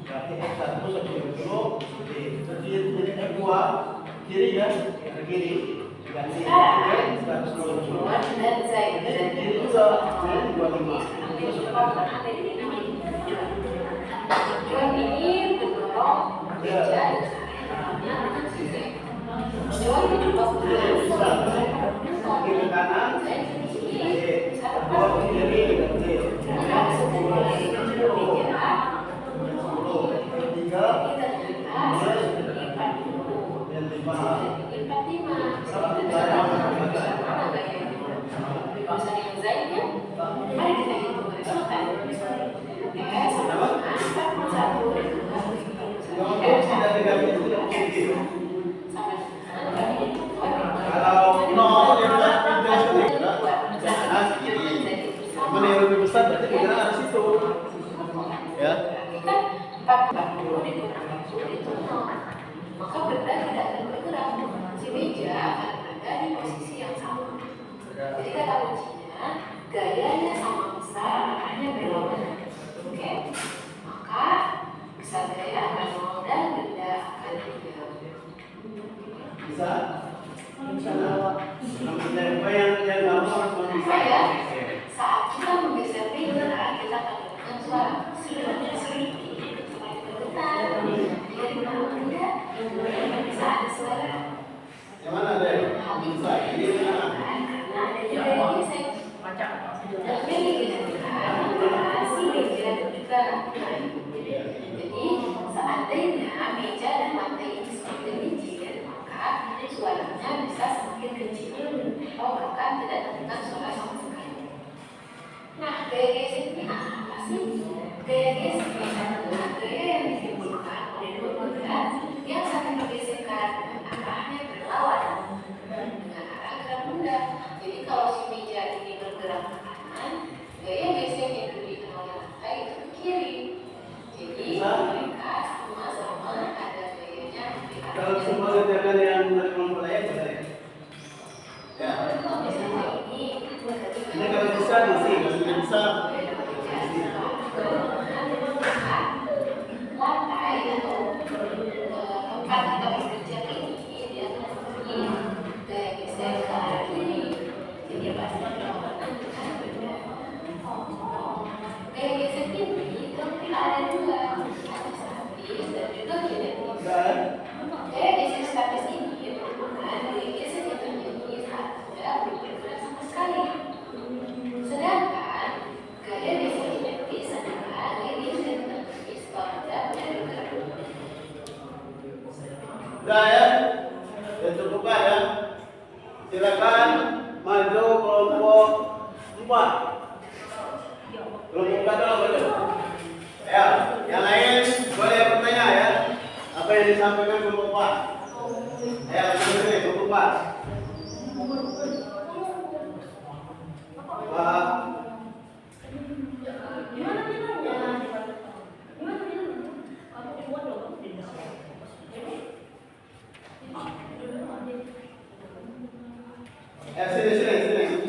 Berarti X1 sampai X2 positif. Jadi X2 kiri kan, ke kiri. Ganti Sekarang, 120. dan saya Ini kiri juga, ini 25. tujuan ini mendorong meja tujuan berubah Kiri ke kanan, dua ke kiri, ganti. 3, dan 5. Tidak diganti itu yang positif. Kalau nol dia jelas kanan kiri. Mana yang lebih besar berarti kita harus situ. Ya. Maka benda tidak akan bergerak. Si meja akan ada di posisi yang sama. Jadi kata kuncinya, gayanya sama besar, arahnya berlawanan. Oke? Maka besar gaya akan nol dan benda akan bergerak. Bisa? Apa yang kamu harus bisa? Ya, saat kita menggeser meja, kita akan menggunakan suara sering bergetar. Dari mana bisa ada suara? Yang mana ada? Bisa. Ini mana? Karena ada juga yang geser. Dan ini geser si meja juga. Jadi seandainya meja dan lantai ini semakin licin, maka suaranya bisa semakin kecil atau bahkan tidak terdengar suara sama sekali. Nah, gaya gesek ini apa sih? Gaya gesek adalah gaya yang ditimbulkan oleh dua benda yang saling bergesekan dengan arahnya berlawanan dengan arah gerak benda. Jadi kalau si meja ini bergerak ke kanan, gaya gesek yang diberikan oleh lantai itu ke kiri. Jadi mereka sama-sama ada gayanya. Kalau semua ledakan yang menerima mulai boleh. Ya. Ini kalau bisa masih, kalau tidak bisa. Lantai atau tempat kita bekerja ini dia seperti gaya geser ke arah kiri. Jadi pasti berlawanan dengan benda. Gaya geser ini kemungkinan ada dua, ada statis dan juga kinetik. Dan Gaya geser statis ini merupakan gaya geser yang terjadi saat benda belum bergerak sama sekali. Sedangkan gaya geser kinetis adalah gaya geser yang terjadi setelah benda bergerak. udah ya, cukupkan ya. Silakan maju kelompok 4. Kelompok 4 dulu maju. Ya, yang lain boleh bertanya ya. Apa yang disampaikan kelompok 4? Ya, ini kelompok 4. Pak.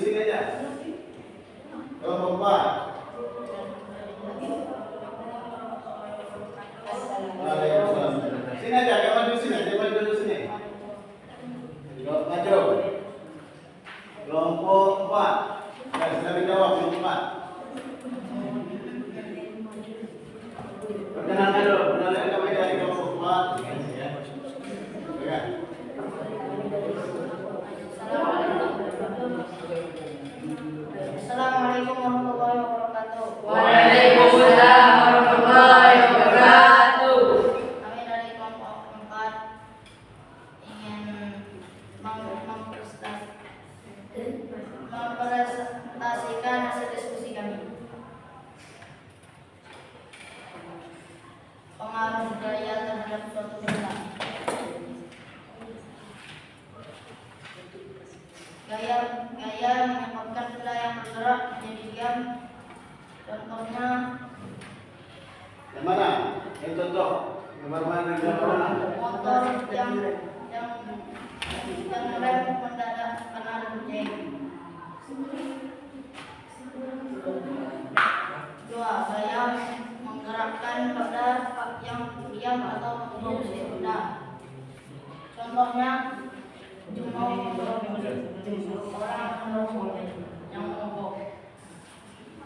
Sini aja. Kelompok 4. Sini aja, kamu maju sini, dia maju dulu sini. Maju. Kelompok 4. Ya, sudah dijawab kelompok 4. Perkenalkan dulu, perkenalkan kami dari kelompok 4. Ya. Ya. Assalamualaikum warahmatullahi wabarakatuh. Waalaikumsalam warahmatullahi wabarakatuh. Kami dari kelompok 4 ingin mempresentasikan hasil diskusi kami. Pengaruh budaya terhadap suatu benda. Gaya menyebabkan benda yang bergerak menjadi diam. Contohnya Yang mana? Yang contoh? Yang mana? motor yang dan rem mendadak karena rem. 2. Gaya menggerakkan roda yang diam atau memproduksi roda. Contohnya jumlah orang yang mengumpul.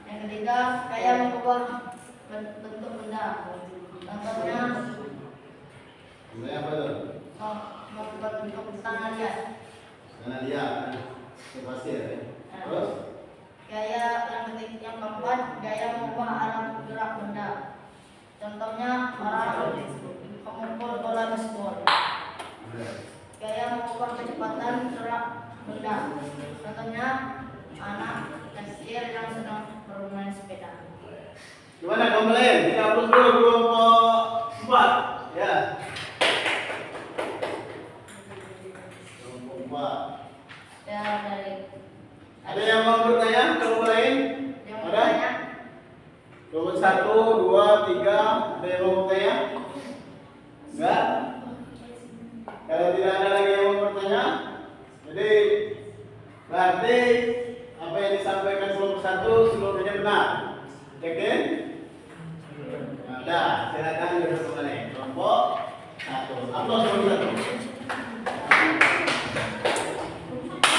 Yang ketiga, gaya mengubah bentuk benda. Contohnya Sebenarnya apa tuh? membuat bentuk tangan liat. Karena dia pasir ya. Terus Gaya yang keempat, gaya mengubah arah gerak benda. Contohnya orang memukul bola baseball. Gaya mengubah kecepatan gerak benda. Contohnya anak kecil yang sedang bermain sepeda. gimana komplain? 30 dulu 24. Ya. 24. Ya dari Ada yang mau bertanya? Komplain? yang Ada? bertanya. Kelompok 1, 2, 3. Ada yang mau bertanya? Enggak? Kalau tidak ada lagi yang mau bertanya, jadi berarti apa yang disampaikan kelompok 1 seluruhnya benar. Yakin? Nah, dah, silakan duduk kembali. Kelompok 1. Aplaus kelompok 1.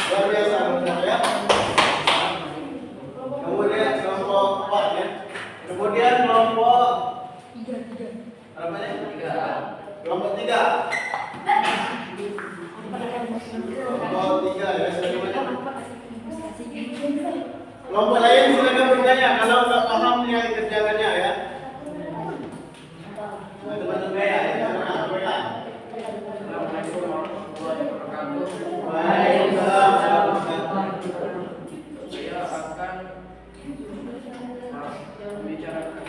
Luar biasa kelompok ya. Kemudian kelompok 4 ya. Kemudian kelompok berapa ya? 3. Kelompok 3. Kelompok 3 ya, silakan. Kelompok lain silakan bertanya kalau nggak paham yang dikerjakannya ya. Teman-teman gaya ya, silakan. Assalamualaikum warahmatullahi wabarakatuh. Waalaikumsalam. Saya akan membicarakan.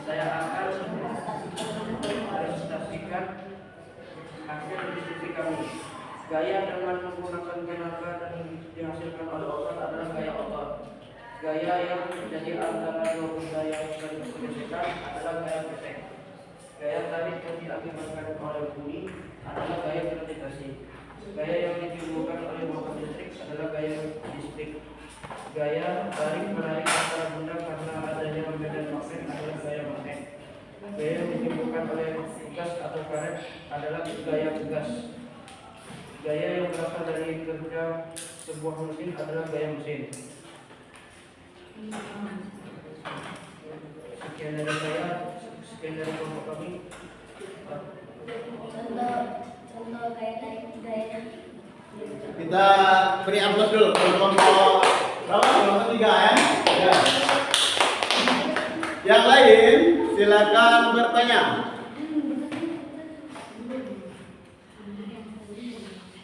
Saya akan presentasikan hasil diskusi kami. Gaya dengan menggunakan tenaga dan dihasilkan oleh otot adalah gaya otot. Gaya yang menjadi antara dua benda yang saling bergesekan adalah gaya gesek. Gaya tarik yang diakibatkan oleh bunyi adalah gaya gravitasi. Gaya yang ditimbulkan oleh motor listrik adalah gaya listrik. Gaya tarik menarik antara benda karena adanya medan magnet adalah gaya magnet. Gaya yang ditimbulkan oleh gas atau karet adalah gaya gas. Gaya yang berasal dari kerja sebuah mesin adalah gaya mesin. Sekian dari saya, sekian dari kelompok kami. Contoh gaya. Kita beri aplaus dulu untuk kelompok berapa? Kelompok 3 ya. Ya. Yang lain silakan bertanya.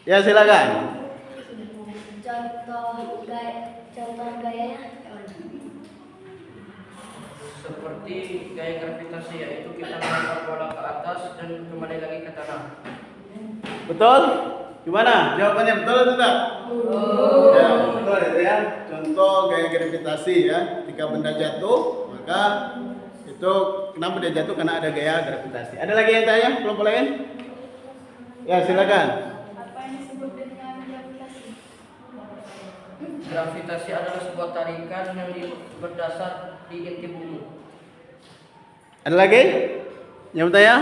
Ya silakan. Contoh gayanya Seperti gaya gravitasi, yaitu kita melempar bola ke atas dan kembali lagi ke tanah. Betul? Gimana? Jawabannya betul atau tidak? Ya, betul itu ya. Contoh gaya gravitasi ya. Ketika benda jatuh, maka itu kenapa dia jatuh? Karena ada gaya gravitasi. Ada lagi yang tanya? Kelompok lain? Ya, silakan. apa yang disebut dengan gravitasi? Gravitasi adalah sebuah tarikan yang berdasar di inti bumi. Ada lagi? Yang bertanya?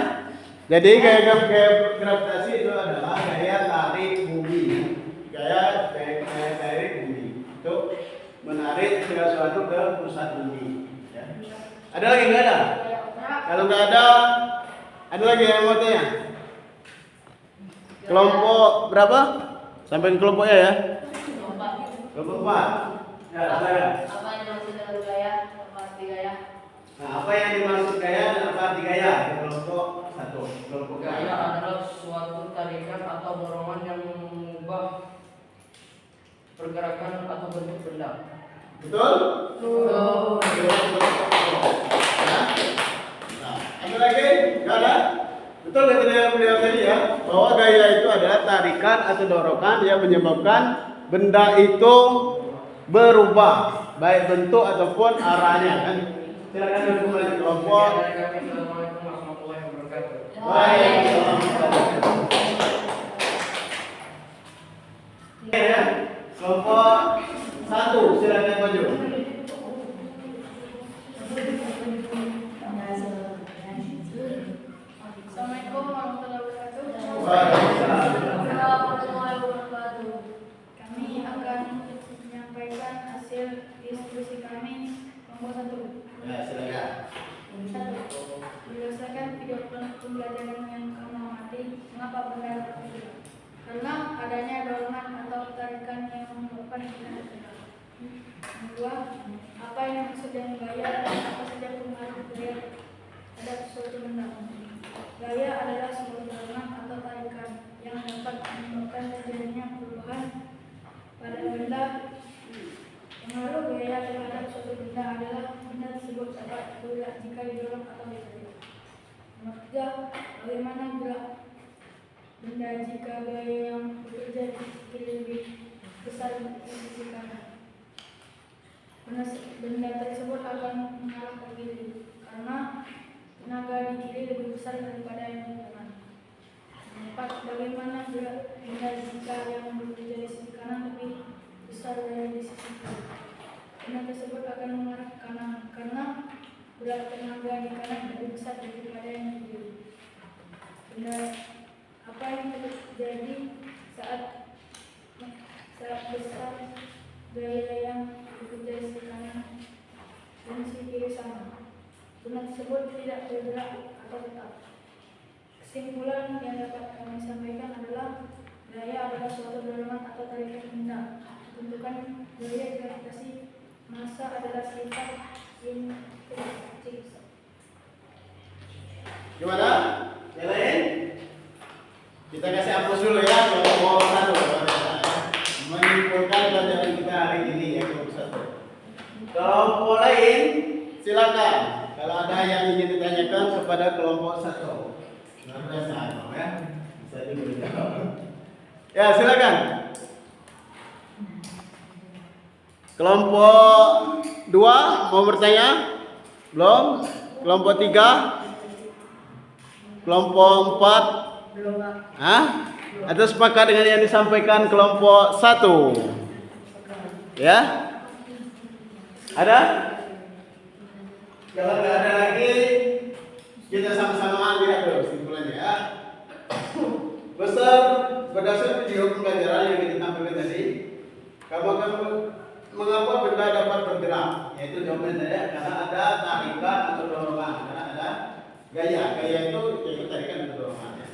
Jadi gaya gravitasi itu adalah gaya tarik bumi. Gaya tarik bumi. Itu menarik segala sesuatu ke pusat bumi. Ya. Ada lagi nggak ada? Kalau nggak ada lagi yang mau tanya? Kelompok berapa? Sampai kelompoknya ya? Kelompok 4. Ya, silakan. Apa yang dimaksud dengan gaya? Apa arti gaya? Nah, apa yang dimaksud gaya dan apa arti gaya? Kelompok 1. Kelompok Gaya adalah suatu tarikan atau dorongan yang mengubah pergerakan atau bentuk benda. Betul? Nah, ada lagi? Nggak ada? Betul kata beliau tadi ya, bahwa gaya itu adalah tarikan atau dorongan yang menyebabkan benda itu berubah, baik bentuk ataupun arahnya kan. Silakan duduk kembali kelompok. Dari kami, Assalamualaikum warahmatullahi wabarakatuh. Baik. Kelompok 1. Ya, silakan. 1. Berdasarkan video pembelajaran yang kamu amati, mengapa benda dapat bergerak? Karena adanya dorongan atau tarikan yang menyebabkan benda bergerak. 2. Apa yang dimaksud dengan gaya dan apa saja pengaruh gaya terhadap suatu benda? Gaya adalah sebuah dorongan atau tarikan yang dapat menyebabkan terjadinya perubahan pada benda. Pengaruh gaya terhadap suatu benda adalah benda tersebut dapat bergerak jika didorong atau ditarik. Nomor 3. Bagaimana gerak benda jika gaya yang bekerja di sisi kiri lebih besar dari sisi kanan? Benda tersebut akan mengarah ke kiri karena tenaga di kiri lebih besar daripada yang di kanan. 4. Bagaimana gerak benda jika yang bekerja di sisi kanan lebih besar dari di sisi kiri? Benda tersebut akan mengarah ke kanan karena berat tenaga di kanan lebih besar daripada yang di kiri. Benda apa yang terjadi saat besar gaya yang bekerja di sisi kanan dan sisi kiri sama? Benda tersebut tidak bergerak atau tetap. Kesimpulan yang dapat kami sampaikan adalah gaya adalah suatu dorongan atau tarikan benda. Bentukan gaya gravitasi massa adalah sifat intrinsikis. Gimana? Yang lain? Kita kasih hapus dulu ya kelompok 1. Menyimpulkan pelajaran kita hari ini ya kelompok 1. Kelompok lain silakan. Kalau ada yang ingin ditanyakan kepada kelompok 1. Ya. Bisa dijawab. Ya, silakan. Kelompok 2 mau bertanya? Belum? Kelompok 3? Kelompok 4? Belum, Pak. Hah? Atau sepakat dengan yang disampaikan kelompok 1? Ya? Ada? Kalau nggak ada lagi, kita sama-sama lihat dulu kesimpulannya ya. Berdasarkan video pembelajaran yang kita tampilkan tadi, kamu akan mengapa benda dapat bergerak? Yaitu jawabannya ya, karena ada tarikan atau dorongan, karena ada gaya. Gaya itu yaitu tarikan atau dorongan. Ya.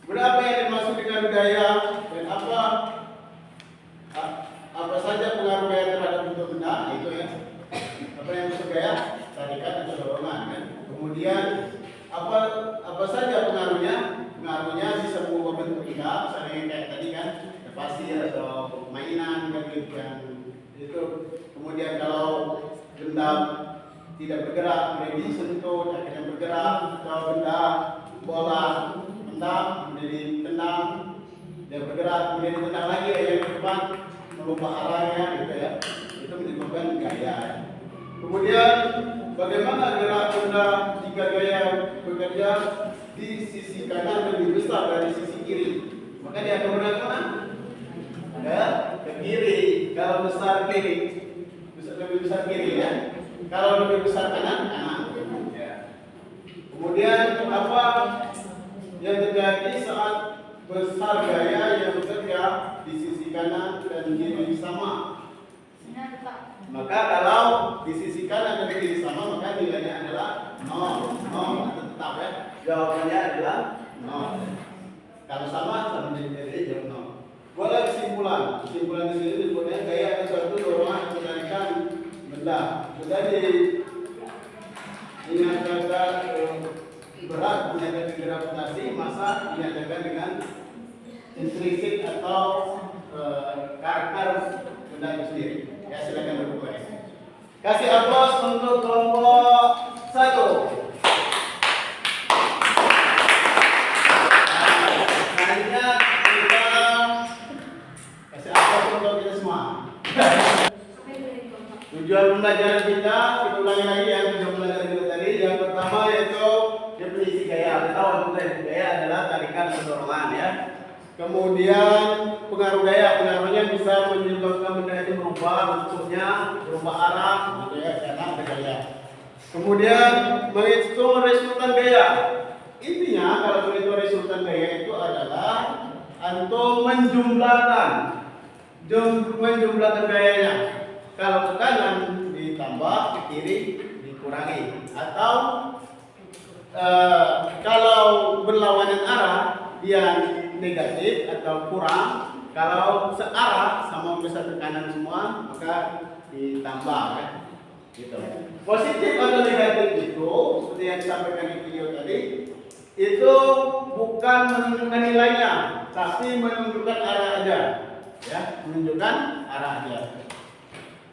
Berapa yang dimaksud dengan gaya dan apa saja pengaruh gaya terhadap bentuk benda? Itu ya. Apa yang maksud gaya? Tarikan atau dorongan. Kan? Kemudian apa saja pengaruhnya? Pengaruhnya bisa mengubah bentuk benda, misalnya kayak tadi kan, pasir atau mainan kan gitu yang itu. Kemudian kalau benda tidak bergerak, boleh disentuh, akhirnya bergerak, atau benda bola tendang, menjadi tendang, dia bergerak, kemudian ditendang lagi yang ke depan, merubah arahnya gitu ya. Itu menyebabkan gaya. Kemudian bagaimana gerak benda jika gaya bekerja di sisi kanan lebih besar dari sisi kiri? Maka dia akan bergerak mana? Ada ke kiri. Kalau besar kiri, lebih besar kiri ya. Kalau lebih besar kanan, kanan. Ya. Kemudian apa yang terjadi saat besar gaya yang bekerja di sisi kanan dan kiri sama? Maka kalau di sisi kanan dan kiri sama, maka nilainya adalah 0 atau tetap ya. Jawabannya adalah 0. Kalau sama jadi jawab 0. Boleh kesimpulan. Kesimpulan di sini disebutnya gaya adalah suatu dorongan penarikan benda. Jadi dinyatakan berat dinyatakan gravitasi, massa dinyatakan dengan intrinsik atau karakter benda itu sendiri. Ya, silakan duduk guys. Kasih aplaus untuk kelompok 1. Selanjutnya kita kasih aplaus untuk kita semua. Tujuan pembelajaran kita ulangi lagi ya tujuan pembelajaran kita tadi. Yang pertama yaitu definisi gaya. Kita tahu definisi gaya adalah tarikan atau dorongan ya. Kemudian pengaruh gaya, pengaruhnya bisa menyebabkan benda itu berubah bentuknya, berubah arah, gitu ya, karena ada gaya. Kemudian menghitung resultan gaya. Intinya kalau menghitung resultan gaya itu adalah antum menjumlahkan gayanya. Kalau ke kanan ditambah ditambah, ke kiri dikurangi. Atau kalau berlawanan arah dia negatif atau kurang. Kalau searah sama besar ke kanan semua maka ditambah ya. Gitu. Positif atau negatif itu seperti yang disampaikan di video tadi itu bukan menunjukkan nilainya, tapi menunjukkan arah aja, ya, menunjukkan arah aja.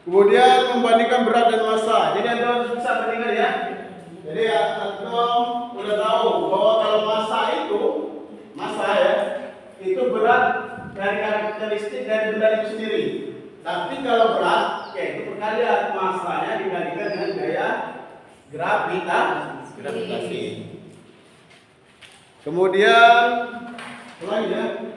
Kemudian membandingkan berat dan massa. Jadi Anda bisa bandingkan ya. Jadi Anda udah tahu bahwa kalau massa ya, itu berat dari karakteristik dari benda itu sendiri. Tapi kalau berat, ya itu perkalian massanya dibandingkan dengan gaya gravitasi. Kemudian selanjutnya,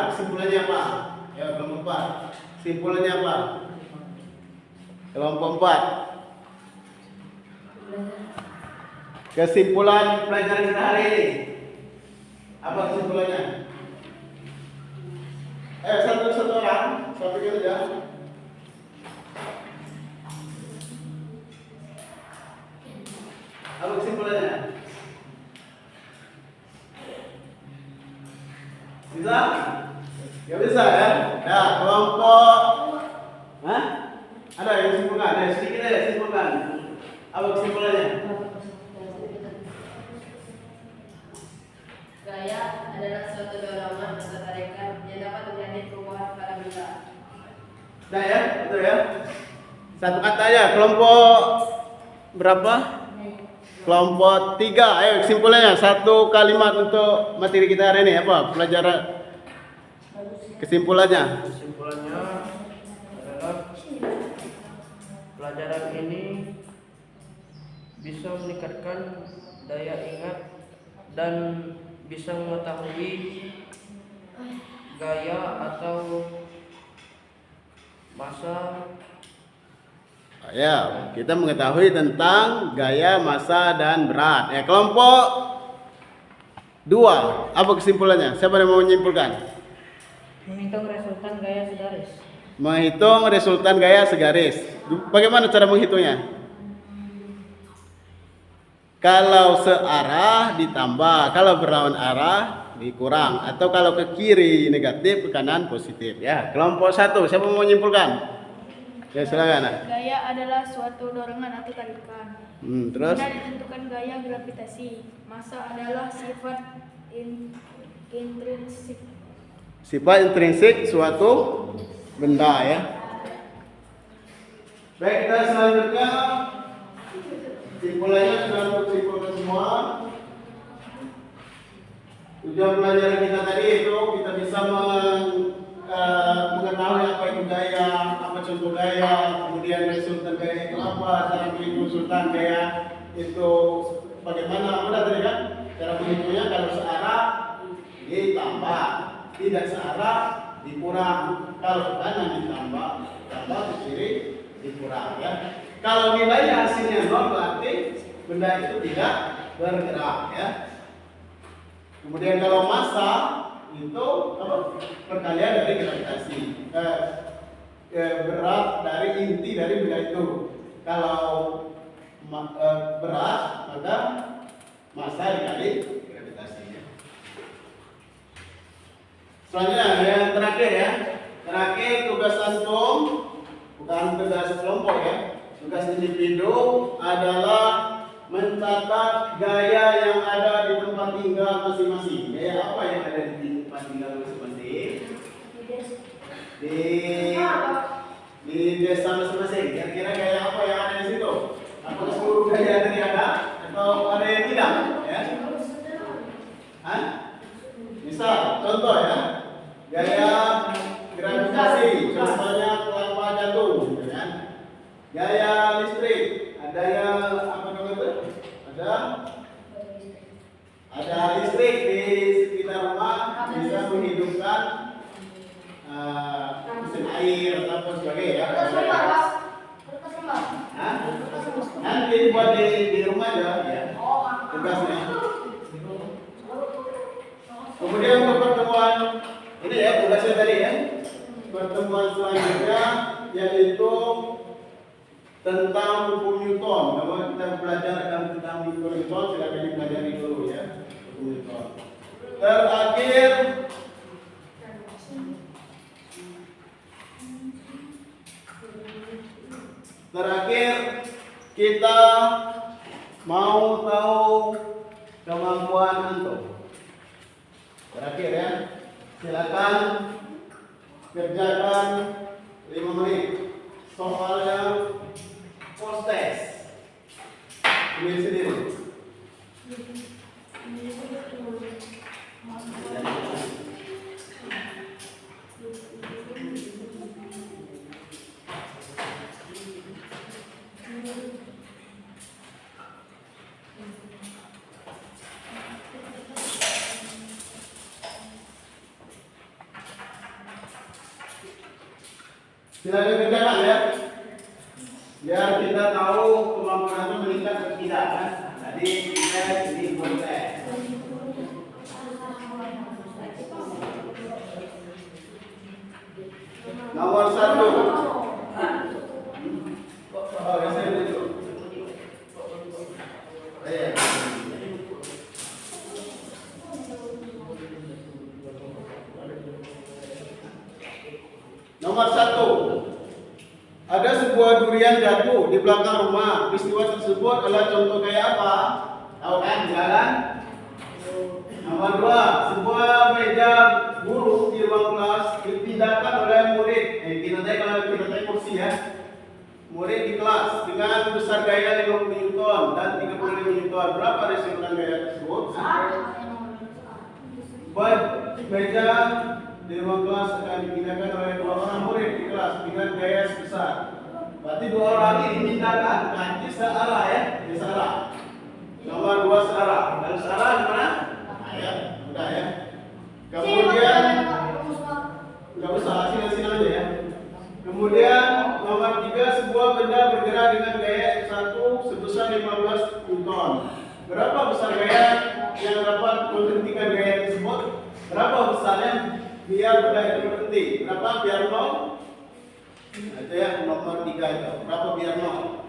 kesimpulannya apa? Ya, kelompok 4. Kesimpulannya apa? Kelompok 4. Kesimpulan pelajaran kita hari ini. Apa kesimpulannya? Satu orang, satu kita aja. Apa kesimpulannya? Bisa? Ya bisa ya. Ya, kelompok. Hah? Ada yang simpulkan? Ada sedikit aja simpulkan. Apa kesimpulannya? Gaya adalah suatu dorongan atau tarikan yang dapat terjadi perubahan pada benda. Nah ya, betul ya. Satu kata aja, kelompok berapa? Kelompok 3. Ayo kesimpulannya, satu kalimat untuk materi kita hari ini apa? Pelajaran kesimpulannya. Kesimpulannya adalah pelajaran ini bisa meningkatkan daya ingat dan bisa mengetahui gaya atau massa. Ya, kita mengetahui tentang gaya, massa, dan berat. Ya, kelompok 2. Apa kesimpulannya? Siapa yang mau menyimpulkan? Menghitung resultan gaya segaris. Menghitung resultan gaya segaris. Bagaimana cara menghitungnya? Kalau searah ditambah, kalau berlawan arah dikurang, atau kalau ke kiri negatif, ke kanan positif. Ya, kelompok 1. Siapa mau menyimpulkan? Ya, silakan. Gaya adalah suatu dorongan atau tarikan. Terus? Benda ditentukan gaya gravitasi. Massa adalah sifat intrinsik. Sifat intrinsik suatu benda ya. Baik, kita selanjutnya kesimpulannya sudah tersimpulkan semua. Tujuan pelajaran kita tadi itu kita bisa mengetahui apa itu gaya, apa contoh gaya, kemudian resultan gaya itu apa, cara menghitung resultan gaya itu bagaimana, mudah tadi kan? Cara menghitungnya kalau searah ditambah, tidak searah dikurang, kalau ke kanan ditambah, tambah ke kiri dikurang ya. Kalau nilainya hasilnya 0 berarti benda itu tidak bergerak ya. Kemudian kalau massa itu apa? Perkalian dari gravitasi, berat dari inti dari benda itu. Kalau berat maka massa dikali gravitasinya. Selanjutnya yang terakhir ya. Terakhir tugas antum, bukan tugas kelompok ya. Tugas individu adalah mencatat gaya yang ada di tempat tinggal masing-masing. Gaya apa yang ada di tempat tinggal masing-masing? Di desa masing-masing. Kira-kira gaya apa yang ada di situ? Apakah seluruh gaya dari ada atau ada yang tidak? Ya. Hah? Misal, contoh ya. Gaya gravitasi, contohnya kelapa jatuh, gitu kan? Gaya listrik, ada yang apa namanya? Ada listrik di sekitar rumah bisa menghidupkan mesin air atau apa sebagainya. Nanti buat di rumah aja ya. Tugasnya. Kemudian untuk pertemuan ini ya tugasnya tadi ya. tentang hukum Newton. Kalau kita belajar tentang hukum Newton, silakan dipelajari dulu ya, hukum Newton. Terakhir kita mau tahu kemampuan antum. Terakhir ya, silakan kerjakan 5 menit soalnya post test. Ini sendiri. Silakan kerjakan ya, biar kita tahu kemampuan itu meningkat atau tidak kan. Tadi tes ini tes. Nomor 1. Oh, ya saya dulu. Nomor 1. Ada sebuah durian jatuh di belakang rumah. Peristiwa tersebut adalah contoh kayak apa? Tahu kan? Jalan. Nomor 2. Sebuah meja guru di ruang kelas dipindahkan oleh murid. Kita tahu kursi ya. Murid di kelas dengan besar gaya 50 Newton dan 35 Newton. Berapa resultan gaya tersebut? Meja di ruang kelas akan dipindahkan oleh 2 orang murid di kelas dengan gaya sebesar. Berarti 2 orang ini dipindahkan nanti searah ya, di searah. Nomor 2 searah. Dan searah di mana? Nah, ya, udah ya. Kemudian nggak usah sini aja ya. Kemudian nomor 3, sebuah benda bergerak dengan gaya 1 sebesar 15 Newton. Berapa besar gaya yang dapat menghentikan gaya tersebut? Berapa besarnya biar benda itu berhenti? Berapa biar 0? Nah, itu ya nomor 3 itu. Berapa biar 0?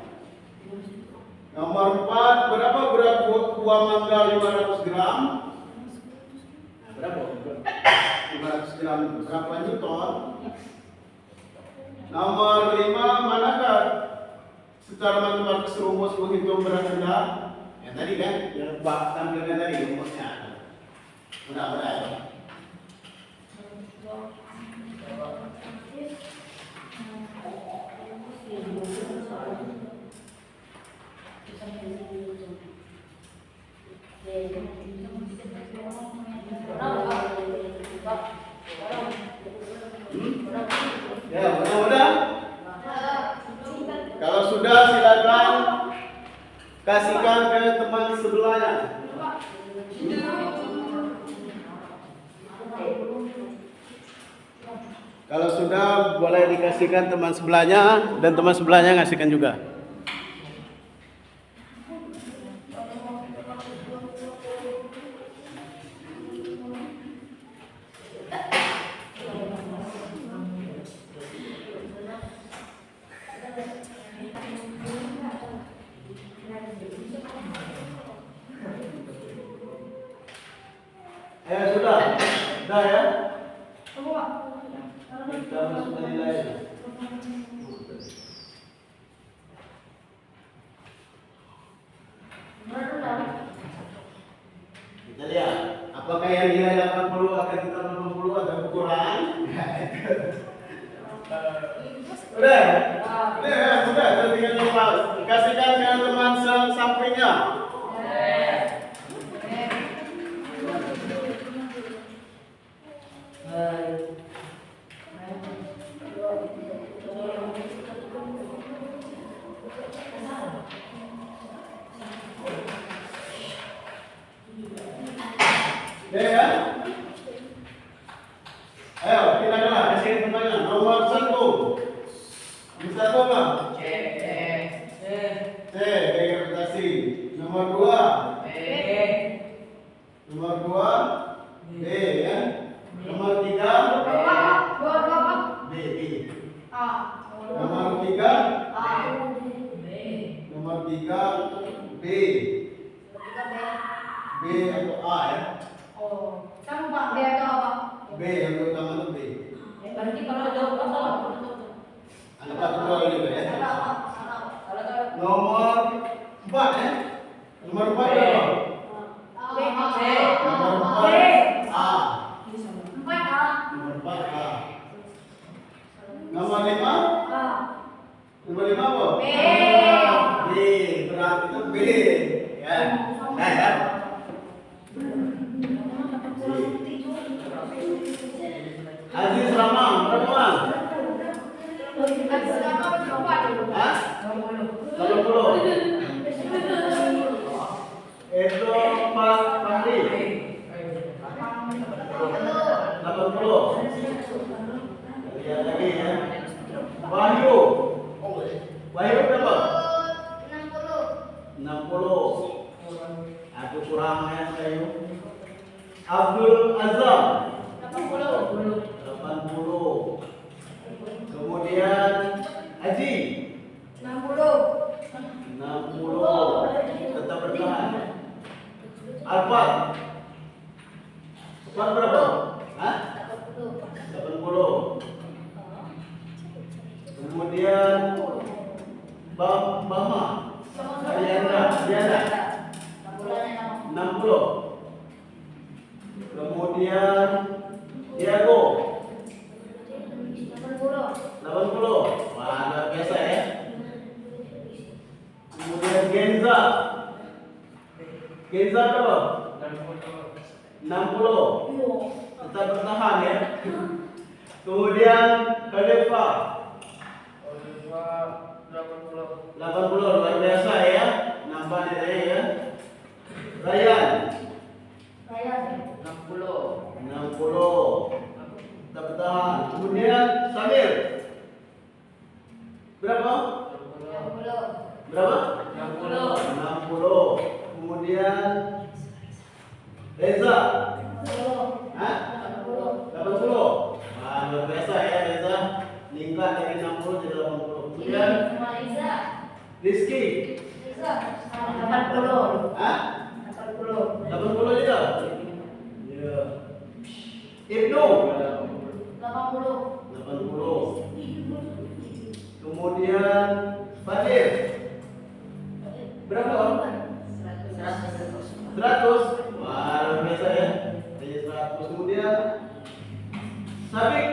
Nomor 4, berapa berat buah mangga 500 gram? Nah, berapa? 500 gram berapa Newton? Nomor 5, manakah secara matematis rumus menghitung berat benda? Yang tadi kan, yang tampilkan tadi rumusnya. Mudah-mudahan. Ya, mudah-mudahan. Kalau sudah silakan kasihkan ke teman sebelahnya. Kalau sudah boleh dikasihkan teman sebelahnya dan teman sebelahnya ngasihkan juga. Sudah ya. Kita masuk ke nilai. Kita lihat apakah yang nilai 80 akan kita 80 atau kurang. Udah, tinggal lupa. Kasihkan ke teman sampingnya. Ya. Ayo, kita kelar. Kasih temannya. Nomor 1. Bisa apa? tiga B. B atau A ya? Oh, sama Pak, B atau apa? B yang utama itu B. Berarti kalau jawab apa? Anda tak perlu juga ya. Kalau Nomor 4 ya. Nomor 4 berapa? B. Nomor 4 A. 4A. Nomor 4 A. Nomor 5? A. Nomor 5 apa? B. B. Berarti itu B. Ya. Nah ya. Aziz Ramang, berapa Bang? Hah? 80. Itu Pak Fahri 80. Lihat lagi ya. Wahyu. Wahyu berapa? 60. Aku kurang ya Wahyu. Abdul Azam 80. Kemudian Haji 60. Tetap bertahan. Alfat berapa? Hah? 80. Kemudian Bama Diana 60. Kemudian Diago 80. Wah, luar biasa ya. Kemudian Genza berapa? 60. Tetap bertahan ya. Kemudian Khalifa 80. Luar biasa ya. Nampaknya tadi ya. Ryan 60. Tetap bertahan. Kemudian Samir berapa? Berapa? 60. Kemudian Reza hah? 80. Wah, luar biasa ya Reza. Meningkat dari 60 jadi 80. Kemudian Rizky hah? 80 juga? Iya. Ibnu 80. Kemudian Fadil berapa? 100. Wah, luar biasa ya. Jadi 100. Kemudian Sabik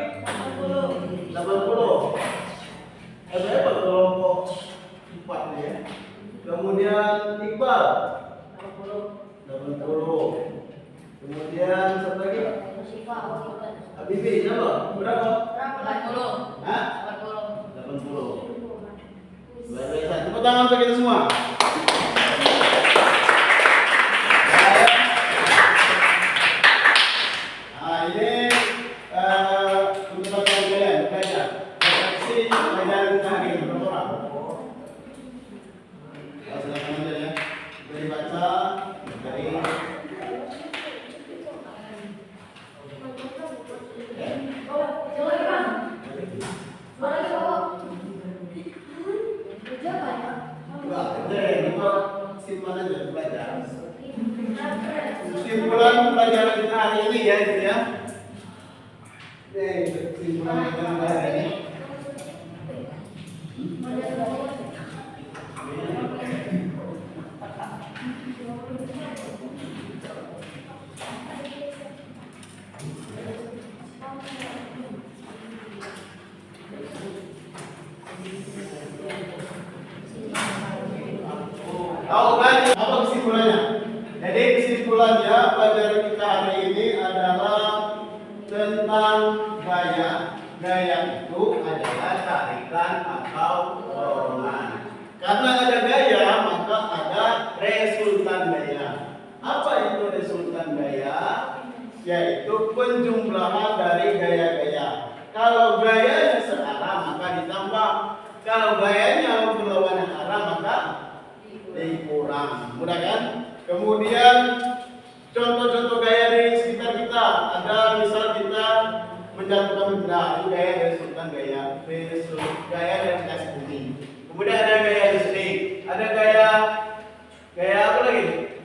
80. Hebat kelompok 4 nih ya. Kemudian Iqbal 80. Kemudian satu lagi Habibie berapa? Hah? 80. Luar biasa. Tepuk tangan untuk kita semua. Nah, ini untuk bagian kalian belajar. Redaksi pelajaran tadi berapa orang? Silakan aja ya. Dari baca dari kesimpulan pelajaran kita hari ini ya, gitu ya. Kesimpulan pelajaran hari ini. Tahu kan apa kesimpulannya? Jadi kesimpulannya pelajaran kita hari ini adalah tentang gaya. Gaya itu adalah tarikan atau dorongan. Karena ada gaya, maka ada resultan gaya. Apa itu resultan gaya? Yaitu penjumlahan dari gaya-gaya. Kalau gayanya searah maka ditambah. Kalau gayanya berlawanan arah maka dikurang. Mudah kan? Kemudian contoh-contoh gaya di sekitar kita. Ada misal kita menjatuhkan benda, itu gaya resultan gaya. Gaya dari kasih bumi. Kemudian ada gaya listrik, ada Ada gaya apa lagi?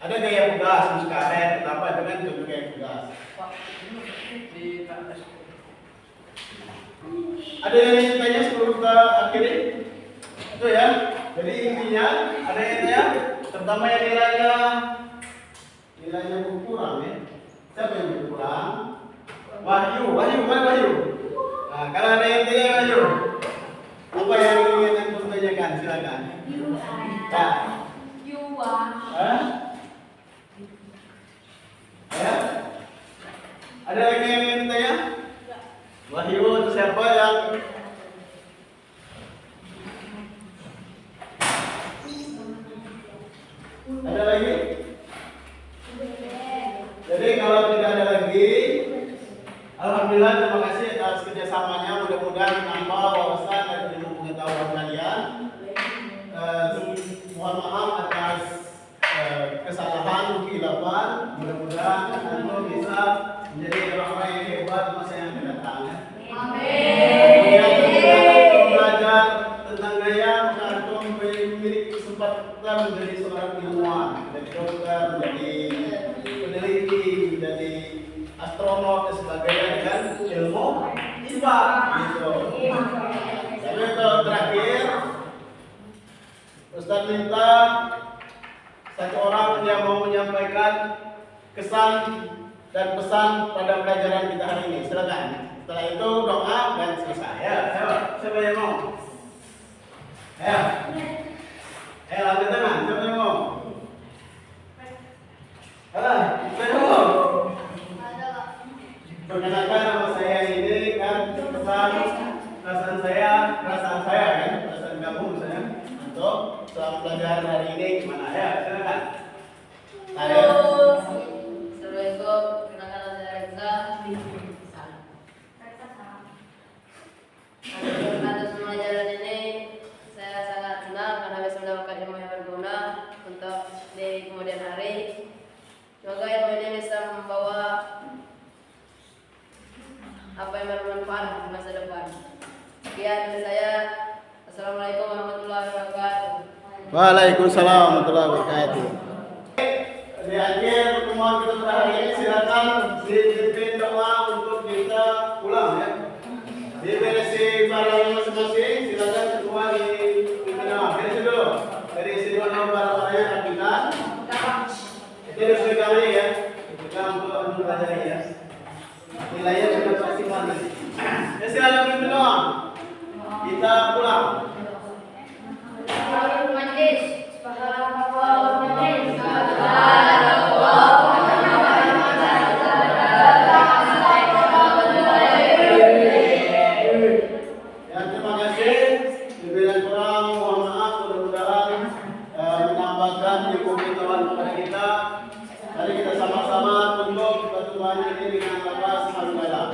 Ada gaya pegas, muskaret, apa itu kan contoh gaya pegas. Di atas. Ada yang ingin tanya sebelum kita akhiri? Itu ya. Jadi intinya ada yang tanya, terutama yang nilainya berkurang ya. Siapa yang berkurang? Wahyu, mana Wahyu? Nah, kalau ada yang tanya Wahyu, apa yang ingin antum tanyakan? Silakan. Ya. Hah? Ya? Ada lagi yang ingin tanya? Wahyu itu siapa yang ada lagi? Jadi kalau tidak ada lagi, alhamdulillah terima kasih atas kerjasamanya. Mudah-mudahan menambah wawasan dan ilmu pengetahuan kalian. Mohon maaf atas kesalahan, kehilapan. Mudah-mudahan antum bisa menjadi orang-orang yang hebat di masa yang akan datang. Kemudian ketika belajar tentang gaya, maka antum memiliki kesempatan menjadi seorang ilmuwan, menjadi dokter, menjadi peneliti, menjadi astronot dan sebagainya dengan ilmu IPA gitu. Tapi untuk terakhir, Ustaz minta satu orang yang mau menyampaikan kesan dan pesan pada pelajaran kita hari ini. Silakan. Setelah itu doa dan selesai. Ya, siapa yang mau? Ya. Angkat tangan. Siapa yang mau? Siapa yang mau? Perkenalkan nama saya ini kan perasaan saya kan, perasaan gabung saya untuk selama pelajaran hari ini gimana ya? Silakan. Assalamualaikum, kenalkan saya Reza. Atas pelajaran ini saya sangat senang karena bisa mendapatkan ilmu yang berguna untuk di kemudian hari. Semoga ilmu ini bisa membawa apa yang bermanfaat di masa depan. Sekian dari saya. Assalamualaikum warahmatullahi wabarakatuh. Waalaikumsalam warahmatullahi wabarakatuh. Di akhir pertemuan kita pada hari ini silakan dipimpin doa untuk kita pulang ya. Diberesi barang masing-masing, silakan semua dipimpin doa. Beresi dulu. Dari isi doa barang-barangnya rapikan. Itu sudah kali ya. Kita untuk belajar ya. Nilainya sudah maksimal nanti. Ya silakan pimpin doa. Kita pulang. Terima kasih. Lebih kurang mohon maaf. Mudah-mudahan menambahkan ilmu pengetahuan kepada kita. Mari kita sama-sama tunduk pertemuan ini dengan lepas alhamdulillah.